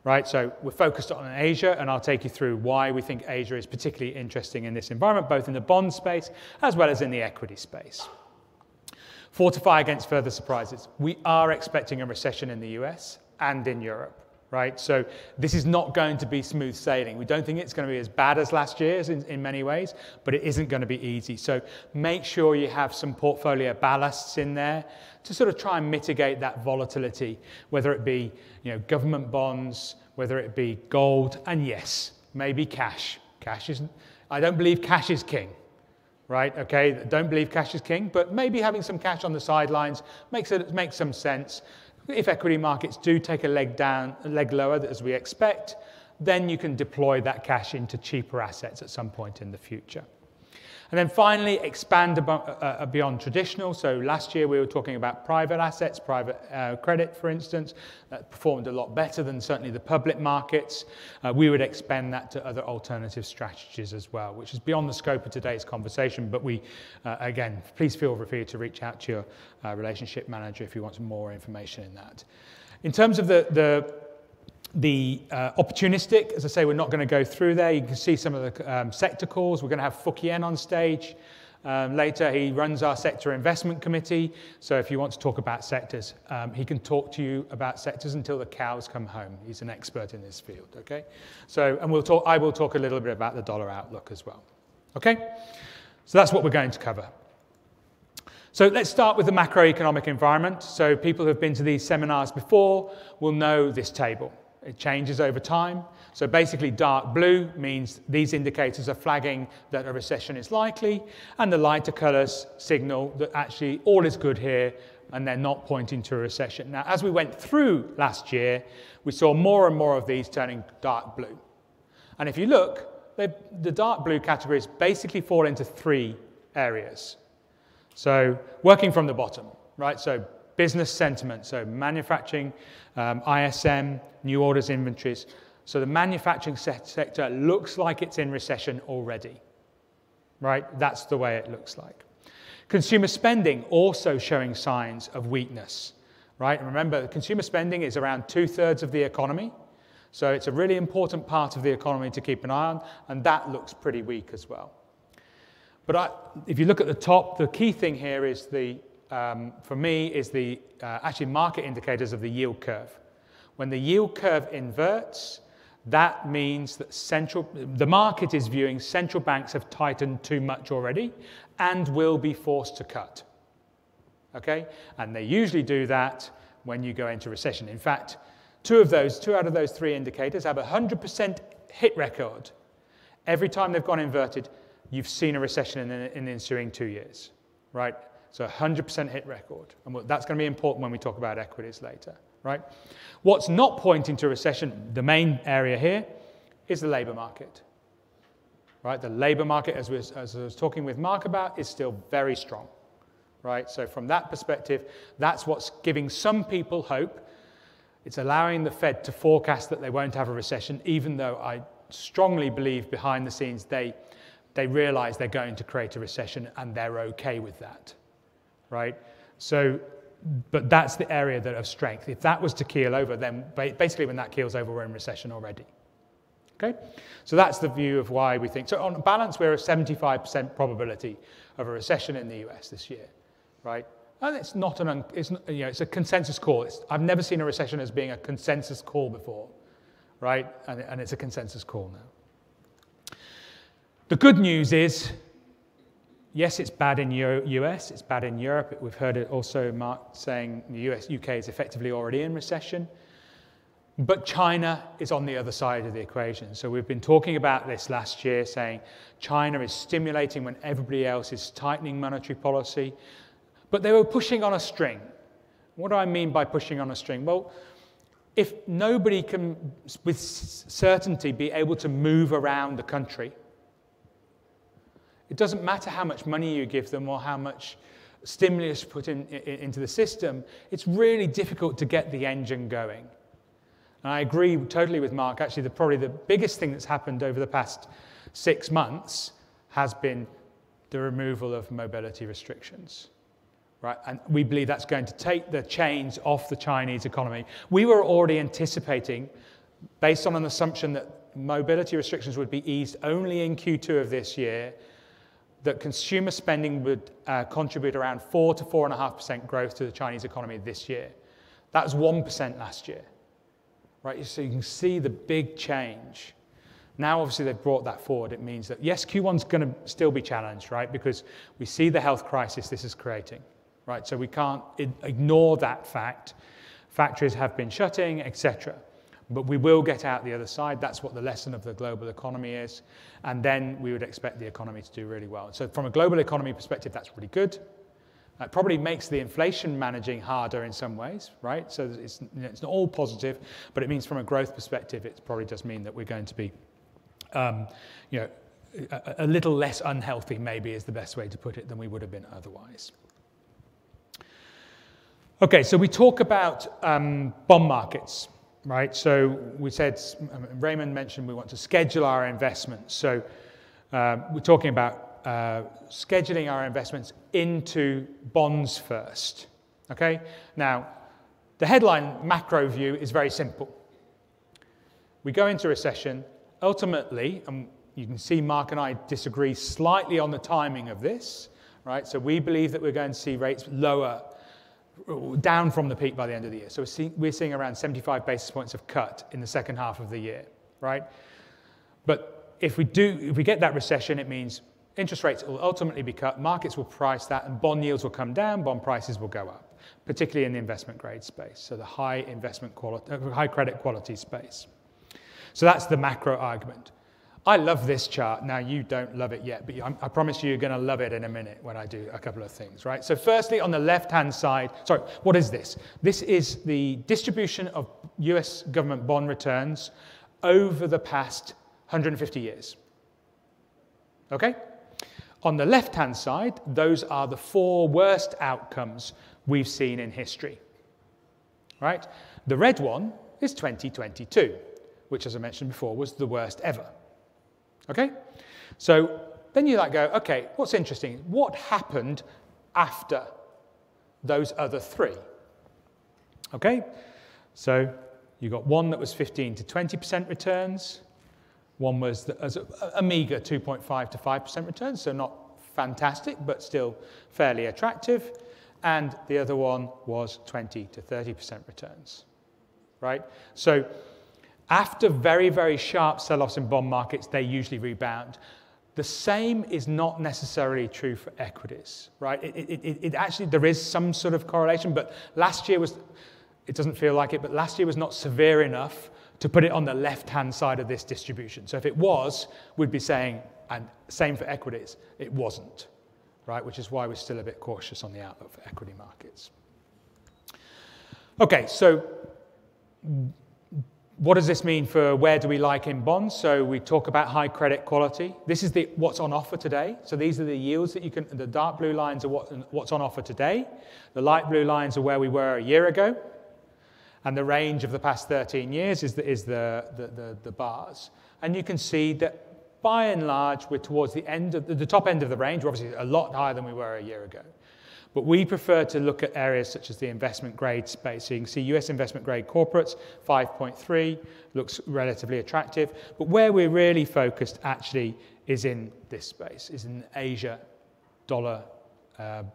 Speaker 4: right? So we're focused on Asia, and I'll take you through why we think Asia is particularly interesting in this environment, both in the bond space as well as in the equity space. Fortify against further surprises. We are expecting a recession in the US and in Europe. Right? So this is not going to be smooth sailing. We don't think it's going to be as bad as last year's in many ways, but it isn't going to be easy. So make sure you have some portfolio ballasts in there to sort of try and mitigate that volatility, whether it be government bonds, whether it be gold, and yes, maybe cash. I don't believe cash is king. Right? Okay, don't believe cash is king, but maybe having some cash on the sidelines makes some sense. If equity markets do take a leg lower, as we expect, then you can deploy that cash into cheaper assets at some point in the future. And then finally, expand beyond traditional. So last year we were talking about private assets, private credit, for instance, that performed a lot better than certainly the public markets. We would expand that to other alternative strategies as well, which is beyond the scope of today's conversation. But we, again, please feel free to reach out to your relationship manager if you want some more information in that. In terms of the opportunistic, as I say, we're not going to go through there. You can see some of the sector calls. We're going to have Fukien on stage later. He runs our sector investment committee. So if you want to talk about sectors, he can talk to you about sectors until the cows come home. He's an expert in this field, okay? So, and I will talk a little bit about the dollar outlook as well, okay? So that's what we're going to cover. So let's start with the macroeconomic environment. So people who have been to these seminars before will know this table. It changes over time. So basically dark blue means these indicators are flagging that a recession is likely, and the lighter colors signal that actually all is good here and they're not pointing to a recession. Now, as we went through last year, we saw more and more of these turning dark blue. And if you look, the dark blue categories basically fall into 3 areas. So working from the bottom, right? So business sentiment, so manufacturing, ISM, new orders, inventories. So the manufacturing sector looks like it's in recession already, right? That's the way it looks like. Consumer spending also showing signs of weakness, right? And remember, consumer spending is around 2/3 of the economy. So it's a really important part of the economy to keep an eye on, and that looks pretty weak as well. But if you look at the top, the key thing here is for me, is the actually market indicators of the yield curve. When the yield curve inverts, that means that the market is viewing central banks have tightened too much already and will be forced to cut. Okay? And they usually do that when you go into recession. In fact, two out of those three indicators have a 100% hit record. Every time they've gone inverted, you've seen a recession in the ensuing 2 years, right? So 100% hit record. And that's going to be important when we talk about equities later, right? What's not pointing to recession, the main area here, is the labor market, right? The labor market, as I was talking with Mark about, is still very strong, right? So from that perspective, that's what's giving some people hope. It's allowing the Fed to forecast that they won't have a recession, even though I strongly believe behind the scenes they realize they're going to create a recession and they're okay with that, right? So, but that's the area of strength. If that was to keel over, then basically when that keels over, we're in recession already. Okay? So that's the view of why we think. So on balance, we're a 75% probability of a recession in the US this year, right? And it's not it's a consensus call. I've never seen a recession as being a consensus call before, right? And it's a consensus call now. The good news is, yes, it's bad in US, it's bad in Europe. We've heard it also, Mark saying the UK is effectively already in recession. But China is on the other side of the equation. So we've been talking about this last year, saying China is stimulating when everybody else is tightening monetary policy. But they were pushing on a string. What do I mean by pushing on a string? Well, if nobody can, with certainty, be able to move around the country, it doesn't matter how much money you give them or how much stimulus put into the system, it's really difficult to get the engine going. And I agree totally with Mark. Actually, probably the biggest thing that's happened over the past 6 months has been the removal of mobility restrictions. Right? And we believe that's going to take the chains off the Chinese economy. We were already anticipating, based on an assumption that mobility restrictions would be eased only in Q2 of this year, that consumer spending would contribute around 4 to 4.5% growth to the Chinese economy this year. That was 1% last year. Right? So you can see the big change. Now, obviously, they've brought that forward. It means that, yes, Q1's going to still be challenged, right? Because we see the health crisis this is creating, right? So we can't ignore that fact. Factories have been shutting, etc. But we will get out the other side. That's what the lesson of the global economy is. And then we would expect the economy to do really well. So from a global economy perspective, that's really good. It probably makes the inflation managing harder in some ways, right? So it's not all positive, but it means from a growth perspective, it probably does mean that we're going to be, a little less unhealthy, maybe is the best way to put it, than we would have been otherwise. Okay, so we talk about bond markets, right? So we said, Raymond mentioned we want to schedule our investments. So we're talking about scheduling our investments into bonds first, okay? Now, the headline macro view is very simple. We go into recession, ultimately, and you can see Mark and I disagree slightly on the timing of this, right? So we believe that we're going to see rates lower, down from the peak by the end of the year. So we're seeing around 75 basis points of cut in the second half of the year, right? But if we get that recession, it means interest rates will ultimately be cut, markets will price that, and bond yields will come down, bond prices will go up, particularly in the investment grade space, so the high credit quality space. So that's the macro argument. I love this chart. Now, you don't love it yet, but I promise you're going to love it in a minute when I do a couple of things, right? So firstly, on the left-hand side, sorry, what is this? This is the distribution of US government bond returns over the past 150 years. Okay? On the left-hand side, those are the 4 worst outcomes we've seen in history, right? The red one is 2022, which, as I mentioned before, was the worst ever. Okay? So then you go, okay, what's interesting? What happened after those other 3? Okay? So you got one that was 15 to 20% returns. One was a meager 2.5 to 5% returns, so not fantastic, but still fairly attractive. And the other one was 20 to 30% returns, right? So after very, very sharp sell-offs in bond markets, they usually rebound. The same is not necessarily true for equities, right? It actually, there is some sort of correlation, but last year was It doesn't feel like it, but last year was not severe enough to put it on the left-hand side of this distribution. So if it was, we'd be saying, and same for equities, it wasn't, right? Which is why we're still a bit cautious on the outlook for equity markets. Okay, so what does this mean for where do we like in bonds? So we talk about high credit quality. This is what's on offer today. So these are the yields that you can, the dark blue lines are what's on offer today. The light blue lines are where we were a year ago. And the range of the past 13 years is the bars. And you can see that by and large, we're towards the end of the top end of the range. We're obviously a lot higher than we were a year ago. But we prefer to look at areas such as the investment grade space. So you can see US investment grade corporates, 5.3, looks relatively attractive. But where we're really focused actually is in this space, is in Asia dollar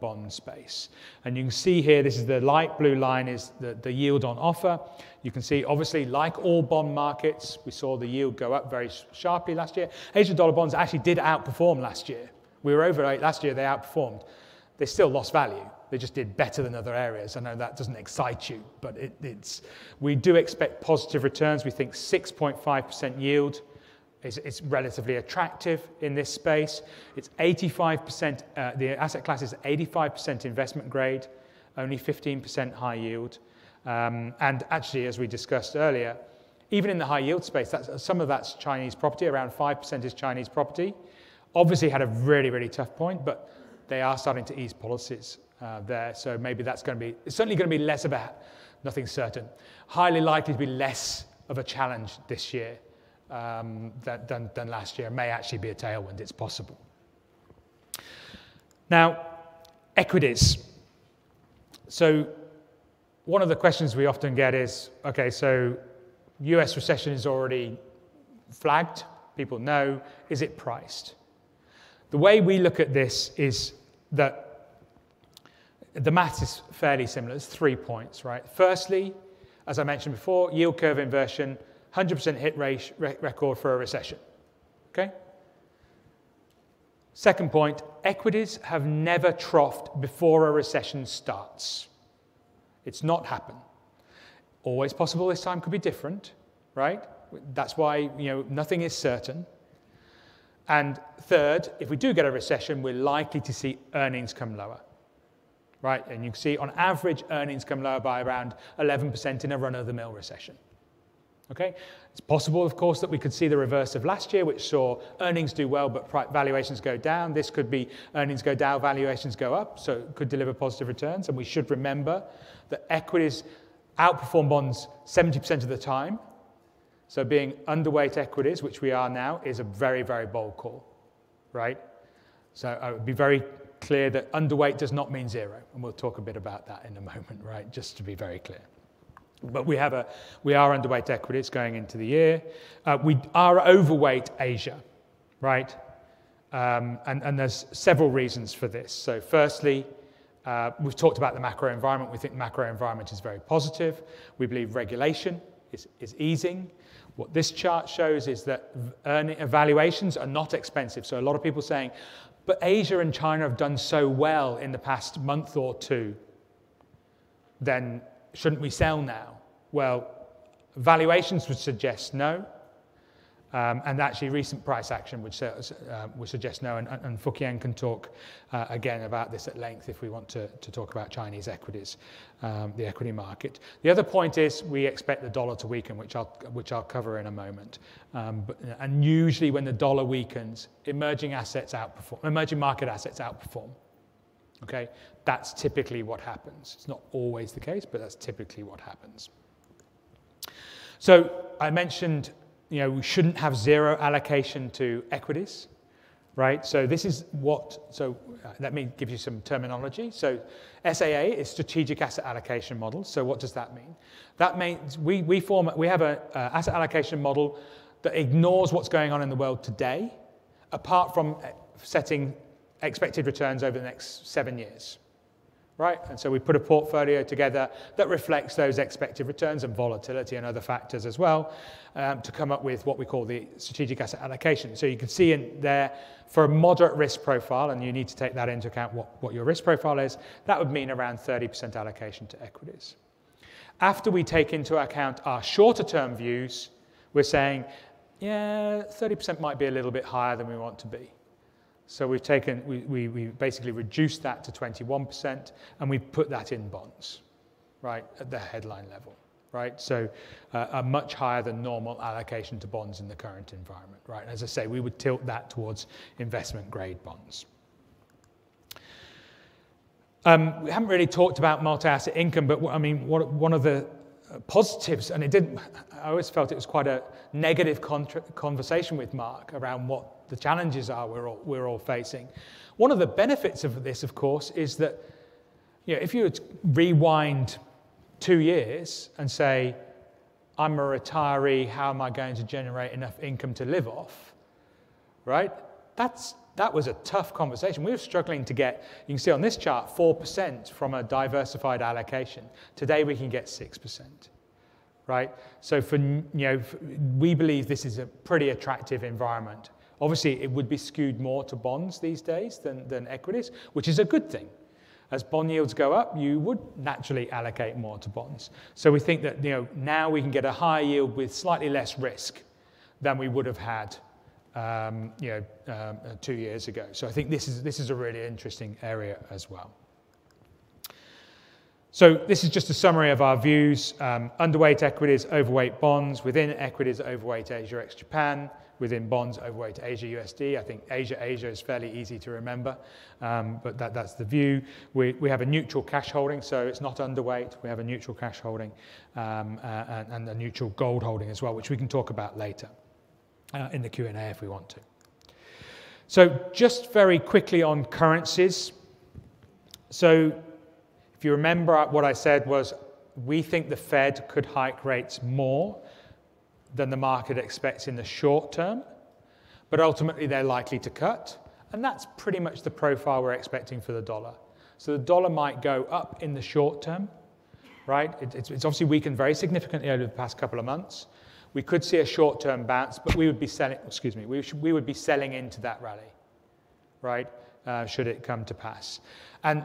Speaker 4: bond space. And you can see here, this is the light blue line is the yield on offer. You can see, obviously, like all bond markets, we saw the yield go up very sharply last year. Asia dollar bonds actually did outperform last year. We were over 8 last year, they outperformed. They still lost value. They just did better than other areas. I know that doesn't excite you, but we do expect positive returns. We think 6.5% yield is relatively attractive in this space. It's 85%, the asset class is 85% investment grade, only 15% high yield. And actually, as we discussed earlier, even in the high yield space, some of that's Chinese property, around 5% is Chinese property. Obviously had a really, really tough point, but they are starting to ease policies there. So maybe that's going to be, it's certainly going to be less of a, nothing certain, highly likely to be less of a challenge this year than last year. It may actually be a tailwind, it's possible. Now, equities. So one of the questions we often get is, okay, so US recession is already flagged, people know, is it priced? The way we look at this is that the maths is fairly similar. It's 3 points, right? Firstly, as I mentioned before, yield curve inversion, 100% hit record for a recession, okay? Second point, equities have never troughed before a recession starts. It's not happened. Always possible, this time could be different, right? That's why, nothing is certain. And third, if we do get a recession, we're likely to see earnings come lower, right? And you can see on average, earnings come lower by around 11% in a run-of-the-mill recession. Okay, it's possible, of course, that we could see the reverse of last year, which saw earnings do well, but valuations go down. This could be earnings go down, valuations go up, so it could deliver positive returns. And we should remember that equities outperform bonds 70% of the time. So being underweight equities, which we are now, is a very, very bold call, right? So I would be very clear that underweight does not mean zero, and we'll talk a bit about that in a moment, right? Just to be very clear. But we are underweight equities going into the year. We are overweight Asia, right? And there's several reasons for this. So firstly, we've talked about the macro environment. We think the macro environment is very positive. We believe regulation is easing. What this chart shows is that valuations are not expensive. So a lot of people saying, but Asia and China have done so well in the past month or two, then shouldn't we sell now? Well, valuations would suggest no. And actually recent price action would suggest no. And Fuqian can talk again about this at length if we want to talk about Chinese equities, the equity market. The other point is we expect the dollar to weaken, which I'll cover in a moment. And usually when the dollar weakens, emerging market assets outperform. Okay, that's typically what happens. It's not always the case, but that's typically what happens. So I mentioned, we shouldn't have zero allocation to equities, right? So this is let me give you some terminology. So SAA is strategic asset allocation model. So what does that mean? That means we have an asset allocation model that ignores what's going on in the world today, apart from setting expected returns over the next 7 years, right? And so we put a portfolio together that reflects those expected returns and volatility and other factors as well to come up with what we call the strategic asset allocation. So you can see in there for a moderate risk profile, and you need to take that into account what your risk profile is, that would mean around 30% allocation to equities. After we take into account our shorter term views, we're saying, yeah, 30% might be a little bit higher than we want to be. So we've taken, we basically reduced that to 21%, and we put that in bonds, right, at the headline level, right? So a much higher than normal allocation to bonds in the current environment, right? As I say, we would tilt that towards investment grade bonds. We haven't really talked about multi-asset income, but I mean, one of the positives, and I always felt it was quite a negative conversation with Mark around what the challenges are we're all facing. One of the benefits of this, of course, is that if you would rewind 2 years and say, I'm a retiree, how am I going to generate enough income to live off, right? That was a tough conversation. We were struggling to get, you can see on this chart, 4% from a diversified allocation. Today we can get 6%, right? So we believe this is a pretty attractive environment. Obviously, it would be skewed more to bonds these days than equities, which is a good thing. As bond yields go up, you would naturally allocate more to bonds. So we think that now we can get a higher yield with slightly less risk than we would have had 2 years ago. So I think this is a really interesting area as well. So this is just a summary of our views. Underweight equities, overweight bonds. Within equities, overweight Asia ex-Japan. Within bonds, overweight Asia USD. I think Asia is fairly easy to remember, but that's the view. We have a neutral cash holding, so it's not underweight. We have a neutral cash holding and a neutral gold holding as well, which we can talk about later in the Q&A if we want to. So just very quickly on currencies. So if you remember, what I said was we think the Fed could hike rates more than the market expects in the short term, but ultimately they're likely to cut, and that's pretty much the profile we're expecting for the dollar. So the dollar might go up in the short term, right? It's obviously weakened very significantly over the past couple of months. We could see a short-term bounce, but we would be selling, we would be selling into that rally, right, should it come to pass. And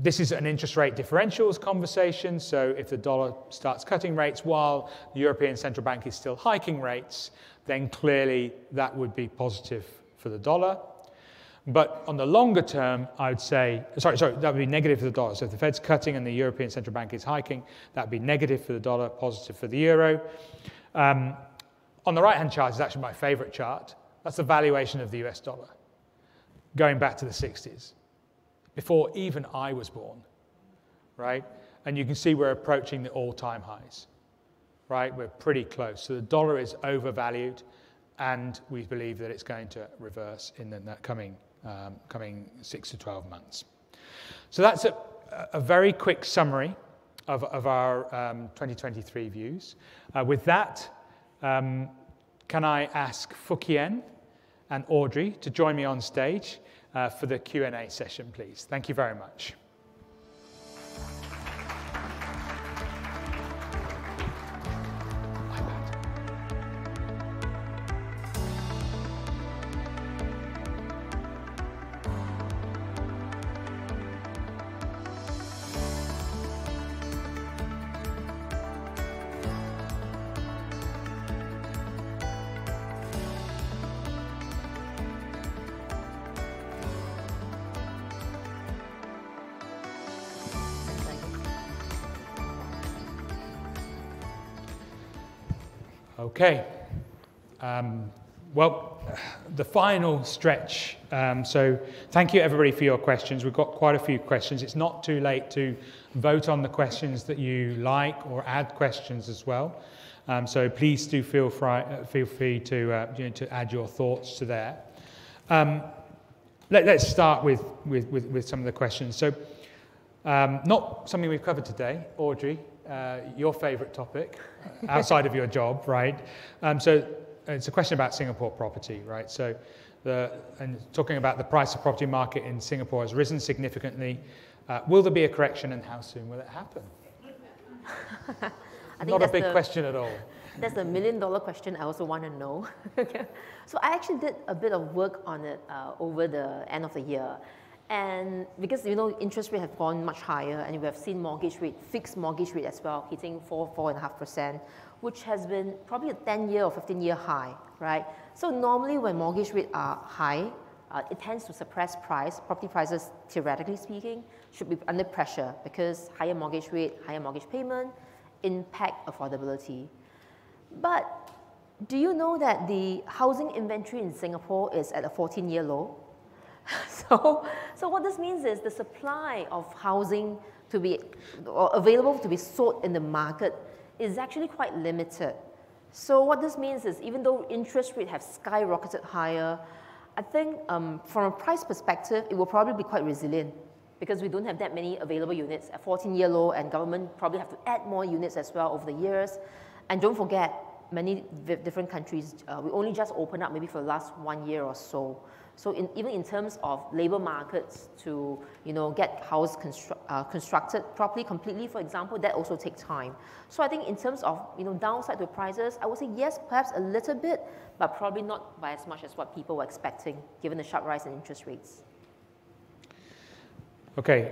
Speaker 4: this is an interest rate differentials conversation, so if the dollar starts cutting rates while the European Central Bank is still hiking rates, then clearly that would be positive for the dollar. But on the longer term, I would say, sorry, that would be negative for the dollar. So if the Fed's cutting and the European Central Bank is hiking, that would be negative for the dollar, positive for the euro. On the right-hand chart is actually my favorite chart. That's the valuation of the US dollar, going back to the 60s. Before even I was born, right? And you can see we're approaching the all-time highs, right? We're pretty close. So the dollar is overvalued, and we believe that it's going to reverse in the coming 6 to 12 months. So that's a very quick summary of our 2023 views. With that, can I ask Fukian and Audrey to join me on stage for the Q&A session, please. Thank you very much. Okay, well, the final stretch. So thank you everybody for your questions. We've got quite a few questions. It's not too late to vote on the questions that you like or add questions as well. So please do feel free to add your thoughts to there. Let's start with some of the questions. So not something we've covered today, Audrey. Your favorite topic outside of your job, right? So it's a question about Singapore property, right? So and talking about the price of property market in Singapore has risen significantly. Will there be a correction, and how soon will it happen? Not a big question at all.
Speaker 5: That's the $1 million question I also want to know. So I actually did a bit of work on it over the end of the year. And because, you know, interest rates have gone much higher, and we have seen fixed mortgage rate as well, hitting 4.5%, which has been probably a 10-year or 15-year high, right? So normally when mortgage rates are high, it tends to suppress price. Property prices, theoretically speaking, should be under pressure because higher mortgage rate, higher mortgage payment impact affordability. But do you know that the housing inventory in Singapore is at a 14-year low? So what this means is the supply of housing to be or available to be sold in the market is actually quite limited. So what this means is even though interest rates have skyrocketed higher, I think from a price perspective, it will probably be quite resilient because we don't have that many available units at 14-year low, and government probably have to add more units as well over the years. And don't forget, many different countries, we only just opened up maybe for the last 1 year or so. So even in terms of labor markets to, you know, get houses constructed properly, completely, for example, that also takes time. So I think in terms of, you know, downside to prices, I would say yes, perhaps a little bit, but probably not by as much as what people were expecting, given the sharp rise in interest rates.
Speaker 4: Okay,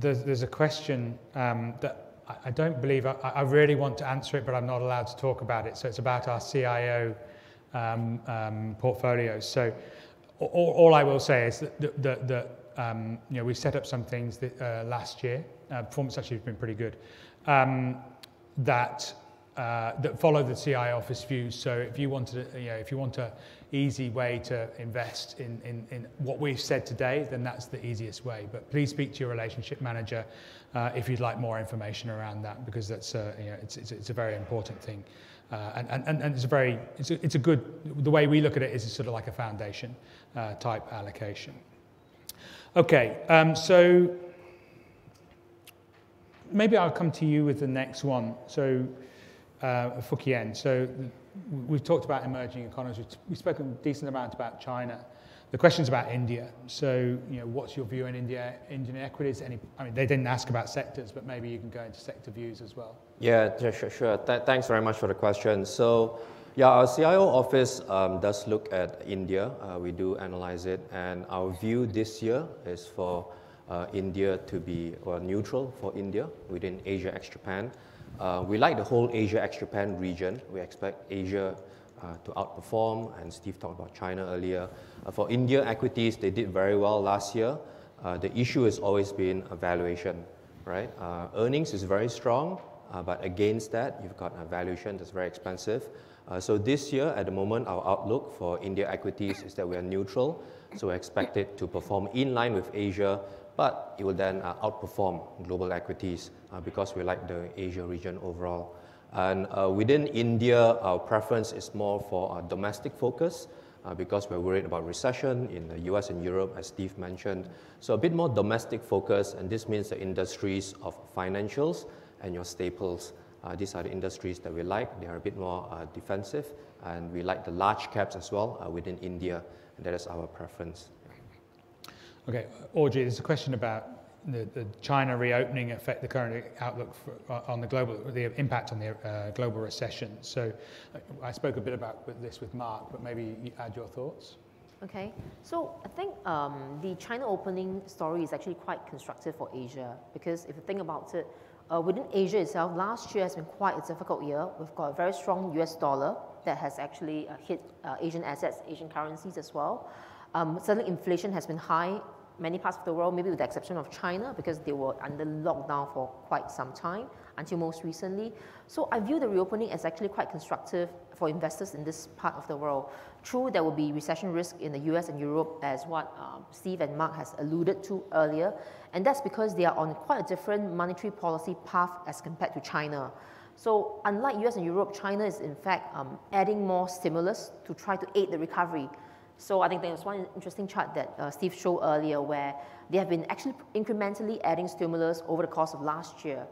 Speaker 4: there's a question that I don't believe, I really want to answer it, but I'm not allowed to talk about it. So it's about our CIO portfolios. So all I will say is that you know, we set up some things that, last year. Performance actually has been pretty good. That follow the CIO office views. So if you want an easy way to invest in what we've said today, then that's the easiest way. But please speak to your relationship manager if you'd like more information around that, because that's you know, it's a very important thing. And it's a good, the way we look at it is it's sort of like a foundation type allocation. Okay, so maybe I'll come to you with the next one. So Fukian, so we've talked about emerging economies. We've spoken a decent amount about China. The question's about India. So, you know, what's your view on Indian equities? I mean, they didn't ask about sectors, but maybe you can go into sector views as well.
Speaker 6: Yeah, sure. Thanks very much for the question. So, yeah, our CIO office does look at India. We do analyze it, and our view this year is for India to be neutral for India within Asia ex-Japan. We like the whole Asia ex-Japan region. We expect Asia to outperform, and Steve talked about China earlier. For India equities, they did very well last year. The issue has always been valuation, right? Earnings is very strong, but against that, you've got a valuation that's very expensive. So this year, at the moment, our outlook for India equities is that we are neutral. So we expect it to perform in line with Asia, but it will then outperform global equities because we like the Asia region overall. And within India, our preference is more for a domestic focus because we're worried about recession in the US and Europe, as Steve mentioned. So a bit more domestic focus, and this means the industries of financials and your staples. These are the industries that we like. They are a bit more defensive, and we like the large caps as well within India, and that is our preference.
Speaker 4: Okay, Audrey, there's a question about the China reopening affect the current outlook on the impact on the global recession. So I spoke a bit about this with Mark, but maybe you add your thoughts.
Speaker 5: Okay, so I think the China opening story is actually quite constructive for Asia, because if you think about it, within Asia itself, last year has been quite a difficult year. We've got a very strong US dollar that has actually hit Asian assets, Asian currencies as well. Certainly inflation has been high many parts of the world, maybe with the exception of China, because they were under lockdown for quite some time, until most recently. So I view the reopening as actually quite constructive for investors in this part of the world. True, there will be recession risk in the US and Europe, as what Steve and Mark has alluded to earlier, and that's because they are on quite a different monetary policy path as compared to China. So unlike US and Europe, China is in fact adding more stimulus to try to aid the recovery. So I think there was one interesting chart that Steve showed earlier where they have been actually incrementally adding stimulus over the course of last year.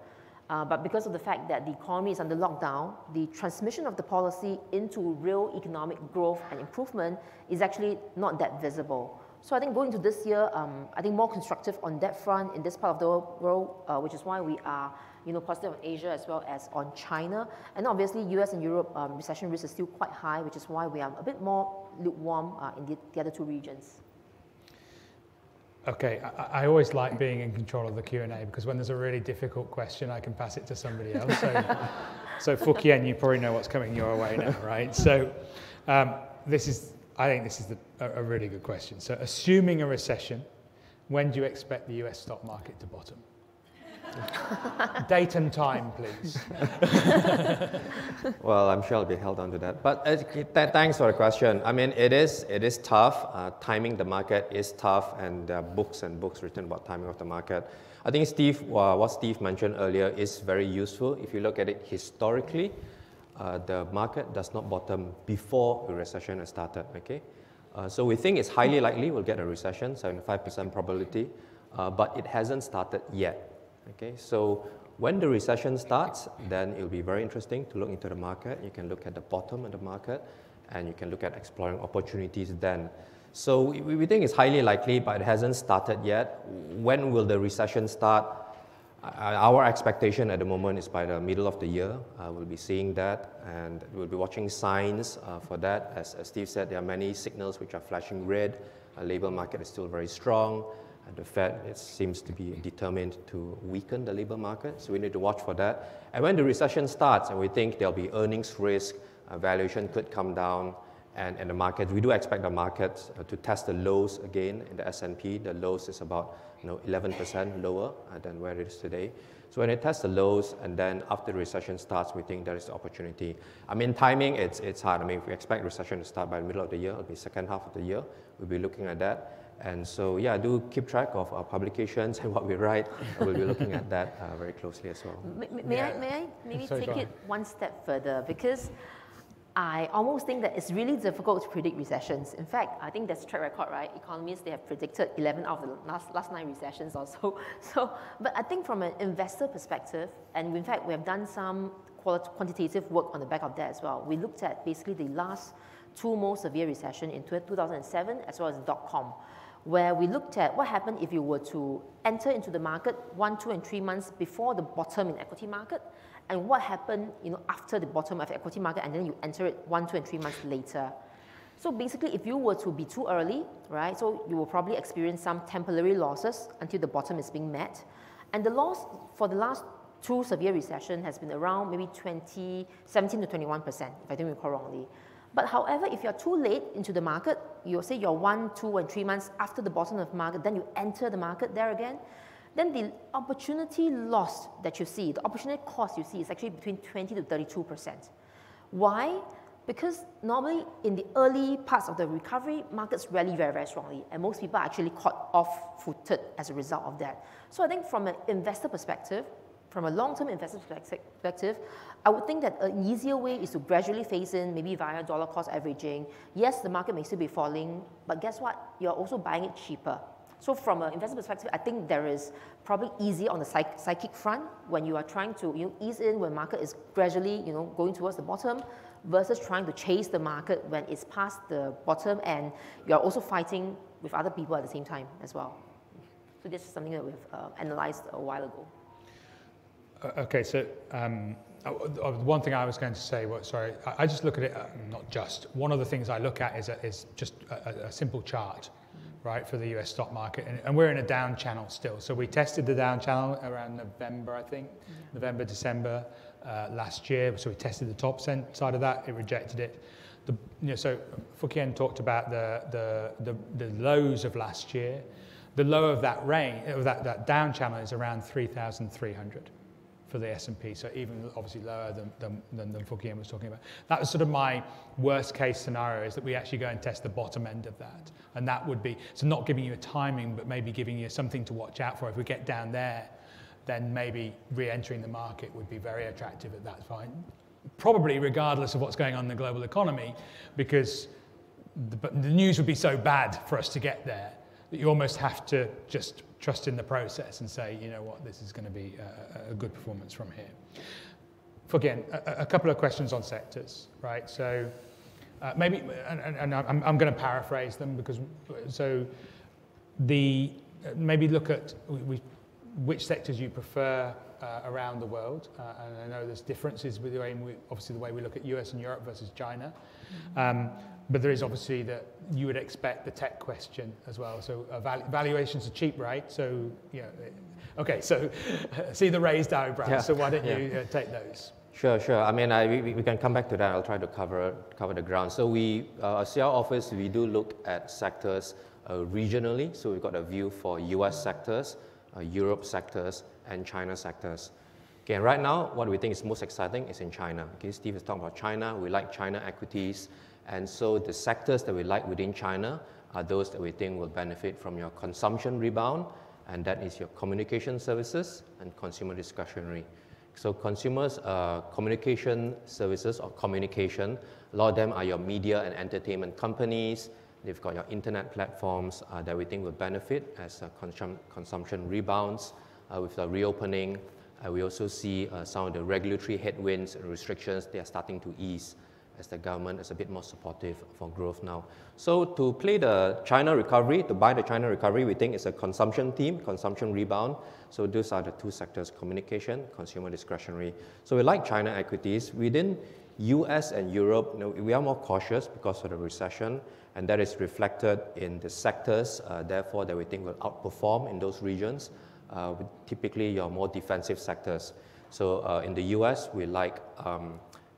Speaker 5: But because of the fact that the economy is under lockdown, the transmission of the policy into real economic growth and improvement is actually not that visible. So I think going into this year, I think more constructive on that front in this part of the world, which is why we are positive on Asia as well as on China. And obviously, US and Europe recession risk is still quite high, which is why we are a bit more lukewarm in the other two regions.
Speaker 4: Okay, I always like being in control of the Q&A because when there's a really difficult question, I can pass it to somebody else. So Fook Yen, you probably know what's coming your way now, right? So I think this is a really good question. So assuming a recession, when do you expect the US stock market to bottom? Date and time, please.
Speaker 6: Well, I'm sure I'll be held on to that. But thanks for the question. I mean, it is tough. Timing the market is tough, and there are books and books written about timing of the market. I think what Steve mentioned earlier is very useful. If you look at it historically, the market does not bottom before a recession has started. Okay, so we think it's highly likely we'll get a recession, 75% probability, but it hasn't started yet. Okay, so when the recession starts, then it'll be very interesting to look into the market. You can look at the bottom of the market, and you can look at exploring opportunities then. So we think it's highly likely, but it hasn't started yet. When will the recession start? Our expectation at the moment is by the middle of the year. We'll be seeing that, and we'll be watching signs for that. As Steve said, there are many signals which are flashing red. Our labor market is still very strong. And the Fed seems to be determined to weaken the labor market, so we need to watch for that. And when the recession starts, and we think there'll be earnings risk, valuation could come down, and the market, we do expect the market to test the lows again in the S&P. The lows is about 11% lower than where it is today. So when it tests the lows, and then after the recession starts, we think there is the opportunity. I mean, timing, it's hard. I mean, if we expect recession to start by the middle of the year, it'll be second half of the year. We'll be looking at that. And so, yeah, do keep track of our publications and what we write. We'll be looking at that very closely as well.
Speaker 5: May I maybe take it one step further? Because I almost think that it's really difficult to predict recessions. In fact, I think that's a track record, right? Economists, they have predicted 11 out of the last 9 recessions or so. But I think from an investor perspective, and in fact, we have done some quantitative work on the back of that as well. We looked at basically the last 2 most severe recessions in 2007 as well as .com, where we looked at what happened if you were to enter into the market 1, 2, and 3 months before the bottom in equity market, and what happened after the bottom of the equity market, and then you enter it 1, 2, and 3 months later. So basically, if you were to be too early, right, so you will probably experience some temporary losses until the bottom is being met. And the loss for the last 2 severe recessions has been around maybe 17 to 21%, if I don't recall wrongly. But however, if you're too late into the market, you'll say you're 1, 2, and 3 months after the bottom of the market, then you enter the market there again, then the opportunity loss that you see, the opportunity cost you see is actually between 20 to 32%. Why? Because normally in the early parts of the recovery, markets rally very, very strongly, and most people are actually caught off-footed as a result of that. So I think from an investor perspective, from a long-term investor perspective, I would think that an easier way is to gradually phase in, maybe via dollar cost averaging. Yes, the market may still be falling, but guess what? You're also buying it cheaper. So from an investor perspective, I think there is probably easier on the psychic front when you are trying to ease in when market is gradually going towards the bottom, versus trying to chase the market when it's past the bottom and you're also fighting with other people at the same time as well. So this is something that we've analyzed a while ago.
Speaker 4: Okay, so one thing I was going to say, I just look at it, not just, one of the things I look at is just a simple chart, right, for the US stock market. And we're in a down channel still. So we tested the down channel around November, I think, November, December last year. So we tested the top side of that, it rejected it. So Fook Yen talked about the lows of last year. The low of that range, that down channel is around 3,300. For the S&P, so even obviously lower than Fook Yen was talking about. That was sort of my worst case scenario, is that we actually go and test the bottom end of that. And that would be, so not giving you a timing, but maybe giving you something to watch out for. If we get down there, then maybe re-entering the market would be very attractive at that point. Probably regardless of what's going on in the global economy, because the news would be so bad for us to get there that you almost have to just trust in the process and say, you know what, this is going to be a good performance from here. Again, a couple of questions on sectors, right? So maybe, and I'm going to paraphrase them because, so maybe look at which sectors you prefer around the world, and I know there's differences with the way obviously the way we look at US and Europe versus China, but there is obviously that you would expect the tech question as well. So valuations are cheap, right? So okay. So see the raised eyebrows.
Speaker 6: Yeah.
Speaker 4: So why don't you take those?
Speaker 6: Sure. I mean, we can come back to that. I'll try to cover the ground. So our CR office, we do look at sectors regionally. So we've got a view for US sectors, Europe sectors, and China sectors. Okay, and right now, what we think is most exciting is in China. Okay, Steve is talking about China. We like China equities. And so the sectors that we like within China are those that we think will benefit from your consumption rebound, and that is your communication services and consumer discretionary. So consumers, communication services or communication, a lot of them are your media and entertainment companies. They've got your internet platforms that we think will benefit as consumption rebounds with the reopening. We also see some of the regulatory headwinds and restrictions, they are starting to ease as the government is a bit more supportive for growth now. So to play the China recovery, to buy the China recovery, we think it's a consumption theme, consumption rebound. So those are the two sectors, communication, consumer discretionary. So we like China equities. Within US and Europe, we are more cautious because of the recession, and that is reflected in the sectors, therefore, that we think will outperform in those regions, typically your more defensive sectors. So in the US, we like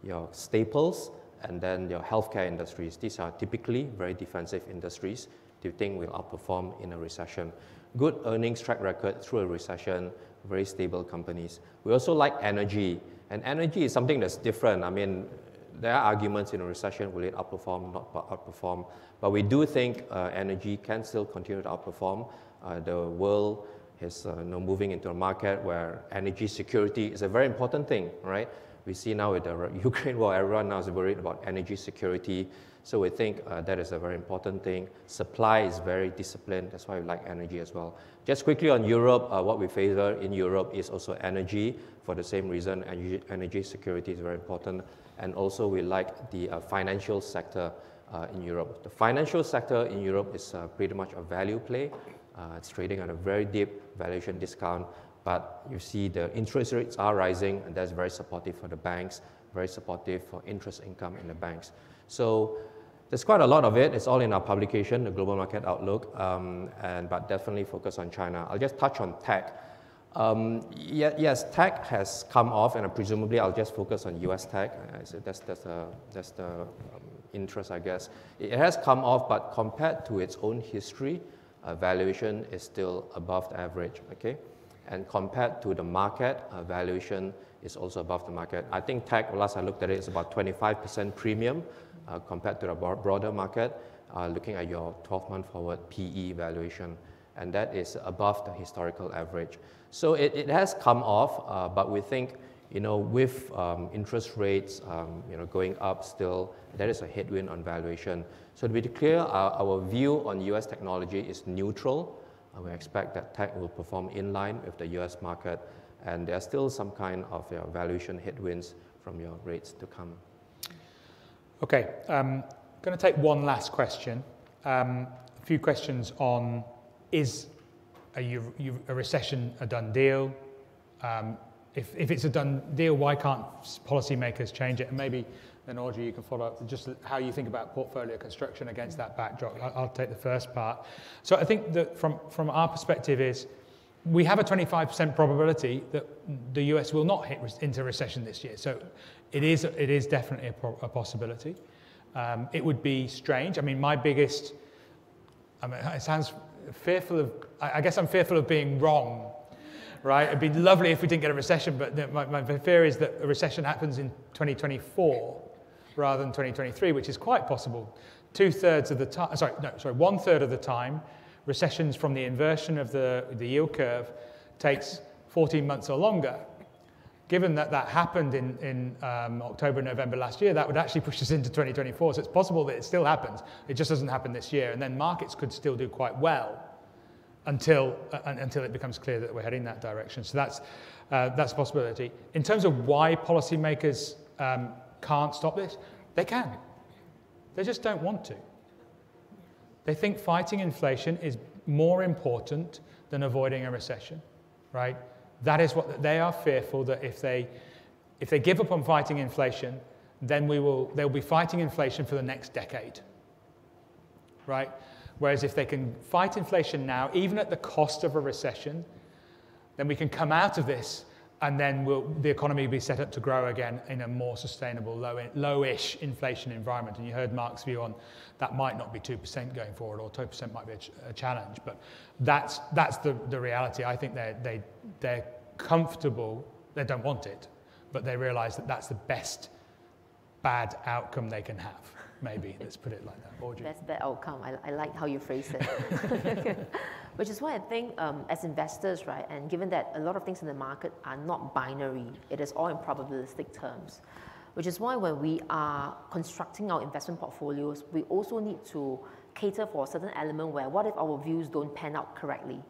Speaker 6: your staples, and then your healthcare industries. These are typically very defensive industries. Do you think will outperform in a recession? Good earnings track record through a recession, very stable companies. We also like energy, and energy is something that's different. I mean, there are arguments in a recession, will it outperform, not outperform, but we do think energy can still continue to outperform. The world is moving into a market where energy security is a very important thing, right? We see now with the Ukraine war, everyone now is worried about energy security. So we think that is a very important thing. Supply is very disciplined. That's why we like energy as well. Just quickly on Europe, what we favor in Europe is also energy. For the same reason, energy security is very important. And also we like the financial sector in Europe. The financial sector in Europe is pretty much a value play. It's trading at a very deep valuation discount. But you see the interest rates are rising, and that's very supportive for the banks, very supportive for interest income in the banks. So there's quite a lot of it. It's all in our publication, the Global Market Outlook, but definitely focus on China. I'll just touch on tech. Yes, tech has come off, and presumably I'll just focus on US tech. So that's the interest, I guess. It has come off, but compared to its own history, valuation is still above the average, okay? And compared to the market, valuation is also above the market. I think tech, last I looked at it, is about 25% premium compared to the broader market, looking at your 12-month forward PE valuation, and that is above the historical average. So it has come off, but we think, with interest rates, going up still, that is a headwind on valuation. So to be clear, our view on US technology is neutral. We expect that tech will perform in line with the US market, and there are still some kind of valuation headwinds from your rates to come.
Speaker 4: Okay, I'm going to take one last question. A few questions on, is a recession a done deal? If it's a done deal, why can't policymakers change it? And maybe then Audrey, you can follow up just how you think about portfolio construction against that backdrop. I'll take the first part. So I think that from our perspective is, we have a 25% probability that the US will not hit into recession this year. So it is definitely a possibility. It would be strange. I mean, it sounds fearful of, I guess I'm fearful of being wrong, right? It'd be lovely if we didn't get a recession, but my fear is that a recession happens in 2024 rather than 2023, which is quite possible. 1/3 of the time, recessions from the inversion of the yield curve takes 14 months or longer. Given that happened in October, November last year, that would actually push us into 2024. So it's possible that it still happens. It just doesn't happen this year. And then markets could still do quite well until it becomes clear that we're heading that direction. So that's a possibility. In terms of why policymakers can't stop this, they can. They just don't want to. They think fighting inflation is more important than avoiding a recession, right? That is what they are fearful, that if they give up on fighting inflation, then they'll be fighting inflation for the next decade, right? Whereas if they can fight inflation now, even at the cost of a recession, then we can come out of this, and then the economy will be set up to grow again in a more sustainable, lowish inflation environment. And you heard Mark's view on that might not be 2% going forward, or 2% might be a challenge. But that's the reality. I think they're comfortable. They don't want it, but they realise that that's the best bad outcome they can have. Maybe, let's put it like that. Audrey?
Speaker 5: Best bad outcome. I like how you phrased it. Which is why I think as investors, right, and given that a lot of things in the market are not binary, it is all in probabilistic terms, which is why when we are constructing our investment portfolios, we also need to cater for a certain element where what if our views don't pan out correctly?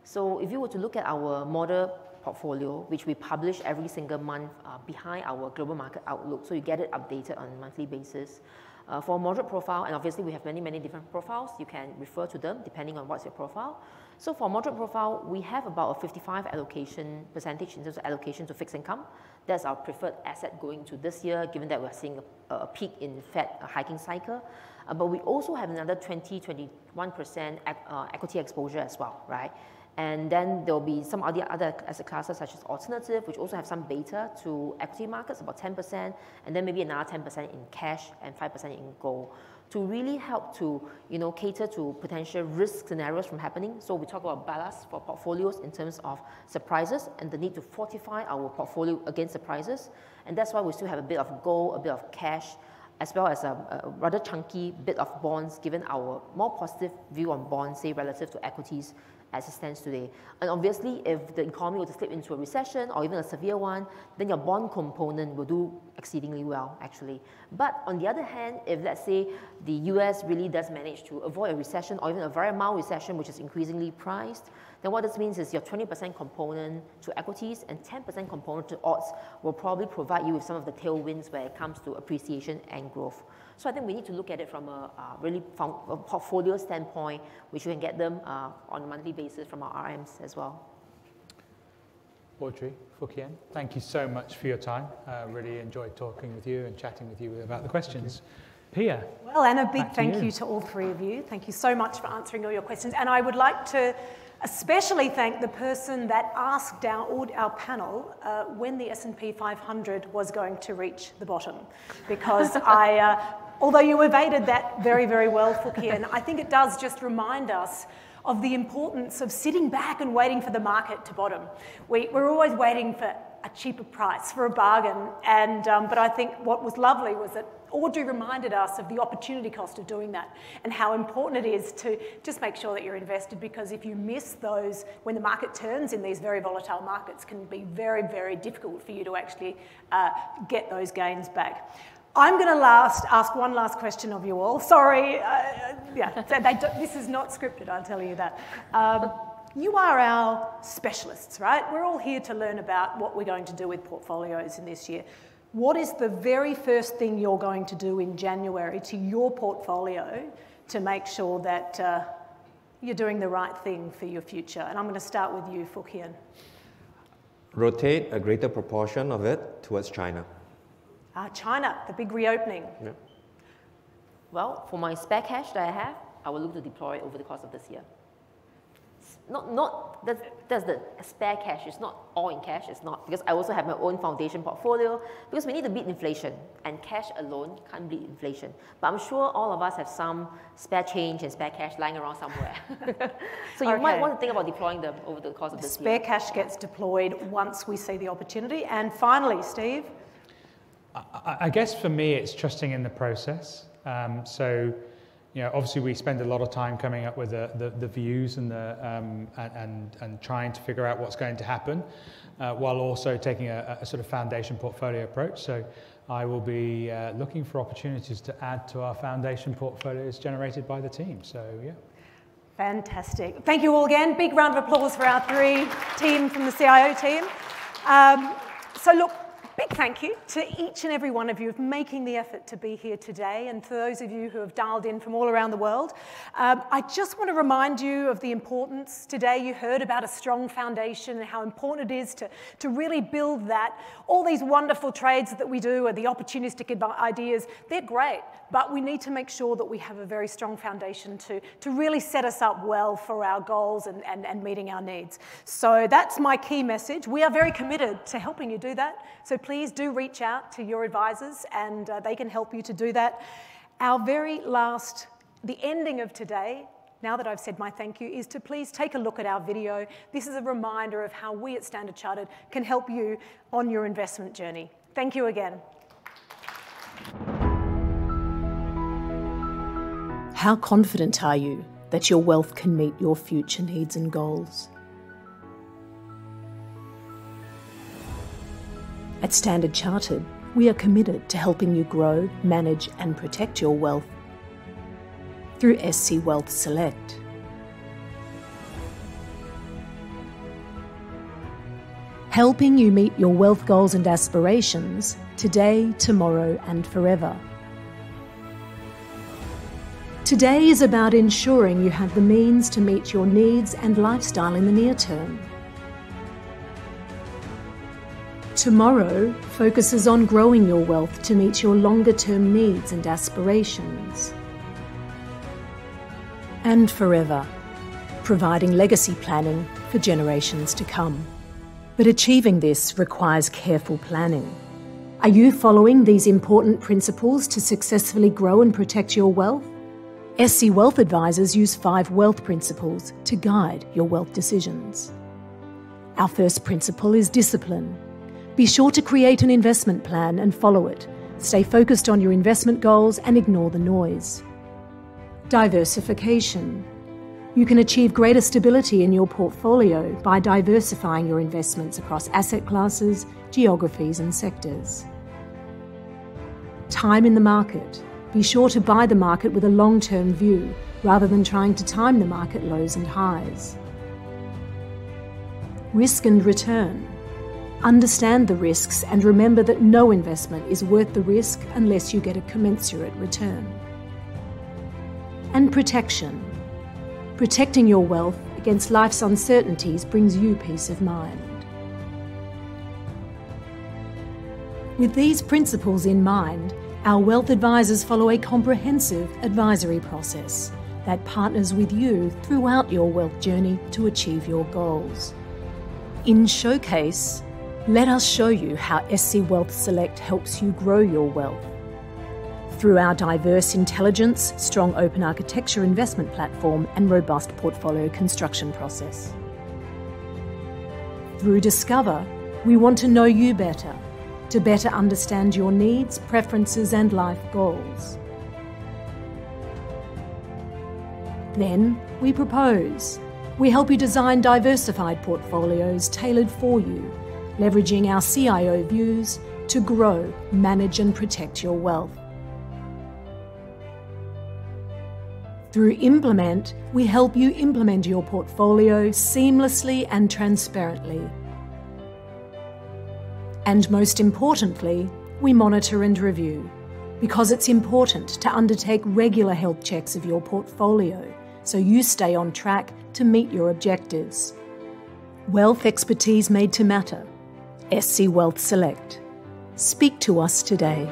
Speaker 5: So if you were to look at our model portfolio, which we publish every single month behind our global market outlook, so you get it updated on a monthly basis. For a moderate profile, and obviously we have many, many different profiles, you can refer to them depending on what's your profile. So for moderate profile, we have about a 55 allocation percentage in terms of allocation to fixed income. That's our preferred asset going to this year, given that we're seeing a peak in Fed hiking cycle. But we also have another 21% equity exposure as well, right? And then there'll be some other asset classes such as alternative, which also have some beta to equity markets, about 10%, and then maybe another 10% in cash and 5% in gold, to really help to cater to potential risk scenarios from happening. So we talk about ballast for portfolios in terms of surprises and the need to fortify our portfolio against surprises. And that's why we still have a bit of gold, a bit of cash, as well as a rather chunky bit of bonds, given our more positive view on bonds, say, relative to equities as it stands today. And obviously, if the economy were to slip into a recession or even a severe one, then your bond component will do exceedingly well, actually. But on the other hand, if let's say the US really does manage to avoid a recession or even a very mild recession, which is increasingly priced, then what this means is your 20% component to equities and 10% component to odds will probably provide you with some of the tailwinds when it comes to appreciation and growth. So I think we need to look at it from a portfolio standpoint, which we can get them on a monthly basis from our RMs as well.
Speaker 4: Audrey, Fook Hien, thank you so much for your time. Really enjoyed talking with you and chatting with you about the questions. Pia.
Speaker 1: Well, and a big thank you to all three of you. Thank you so much for answering all your questions. And I would like to especially thank the person that asked our panel when the S&P 500 was going to reach the bottom. Because although you evaded that very, very well, Fook Hien, I think it does just remind us of the importance of sitting back and waiting for the market to bottom. We're always waiting for a cheaper price, for a bargain. And but I think what was lovely was that Audrey reminded us of the opportunity cost of doing that and how important it is to just make sure that you're invested, because if you miss those when the market turns in these very volatile markets, can be very, very difficult for you to actually get those gains back. I'm going to ask one last question of you all. Sorry, this is not scripted, I'll tell you that. You are our specialists, right? We're all here to learn about what we're going to do with portfolios in this year. What is the very first thing you're going to do in January to your portfolio to make sure that you're doing the right thing for your future? And I'm going to start with you, Fook Hien.
Speaker 6: Rotate a greater proportion of it towards China.
Speaker 1: China, the big reopening.
Speaker 6: Yeah.
Speaker 5: Well, for my spare cash that I have, I will look to deploy it over the course of this year. That's the spare cash. It's not all in cash. It's not, because I also have my own foundation portfolio, because we need to beat inflation, and cash alone can't beat inflation. But I'm sure all of us have some spare change and spare cash lying around somewhere. So you might want to think about deploying them over the course of this year.
Speaker 1: Spare cash gets deployed once we see the opportunity. And finally, Steve?
Speaker 4: I guess for me, it's trusting in the process. So, obviously we spend a lot of time coming up with the views and and trying to figure out what's going to happen, while also taking a sort of foundation portfolio approach. So I will be looking for opportunities to add to our foundation portfolios generated by the team. So yeah.
Speaker 1: Fantastic. Thank you all again. Big round of applause for our team from the CIO team. So look, Big thank you to each and every one of you for making the effort to be here today, and for those of you who have dialed in from all around the world. I just want to remind you of the importance. Today you heard about a strong foundation and how important it is to really build that. All these wonderful trades that we do and the opportunistic ideas, they're great, but we need to make sure that we have a very strong foundation to really set us up well for our goals and meeting our needs. So that's my key message. We are very committed to helping you do that. So please do reach out to your advisors and they can help you to do that. Our very last, the ending of today, now that I've said my thank you, is to please take a look at our video. This is a reminder of how we at Standard Chartered can help you on your investment journey. Thank you again.
Speaker 7: How confident are you that your wealth can meet your future needs and goals? At Standard Chartered, we are committed to helping you grow, manage and protect your wealth through SC Wealth Select. Helping you meet your wealth goals and aspirations today, tomorrow and forever. Today is about ensuring you have the means to meet your needs and lifestyle in the near term. Tomorrow focuses on growing your wealth to meet your longer-term needs and aspirations. And forever, providing legacy planning for generations to come. But achieving this requires careful planning. Are you following these important principles to successfully grow and protect your wealth? SC Wealth Advisors use 5 wealth principles to guide your wealth decisions. Our first principle is discipline. Be sure to create an investment plan and follow it. Stay focused on your investment goals and ignore the noise. Diversification. You can achieve greater stability in your portfolio by diversifying your investments across asset classes, geographies and sectors. Time in the market. Be sure to buy the market with a long-term view rather than trying to time the market lows and highs. Risk and return. Understand the risks and remember that no investment is worth the risk unless you get a commensurate return. And protection. Protecting your wealth against life's uncertainties brings you peace of mind. With these principles in mind, our wealth advisors follow a comprehensive advisory process that partners with you throughout your wealth journey to achieve your goals. In Showcase, let us show you how SC Wealth Select helps you grow your wealth. Through our diverse intelligence, strong open architecture investment platform and robust portfolio construction process. Through Discover, we want to know you better, to better understand your needs, preferences and life goals. Then we Propose. We help you design diversified portfolios tailored for you, leveraging our CIO views to grow, manage and protect your wealth. Through Implement, we help you implement your portfolio seamlessly and transparently. And most importantly, we monitor and review, because it's important to undertake regular health checks of your portfolio so you stay on track to meet your objectives. Wealth expertise made to matter. SC Wealth Select. Speak to us today.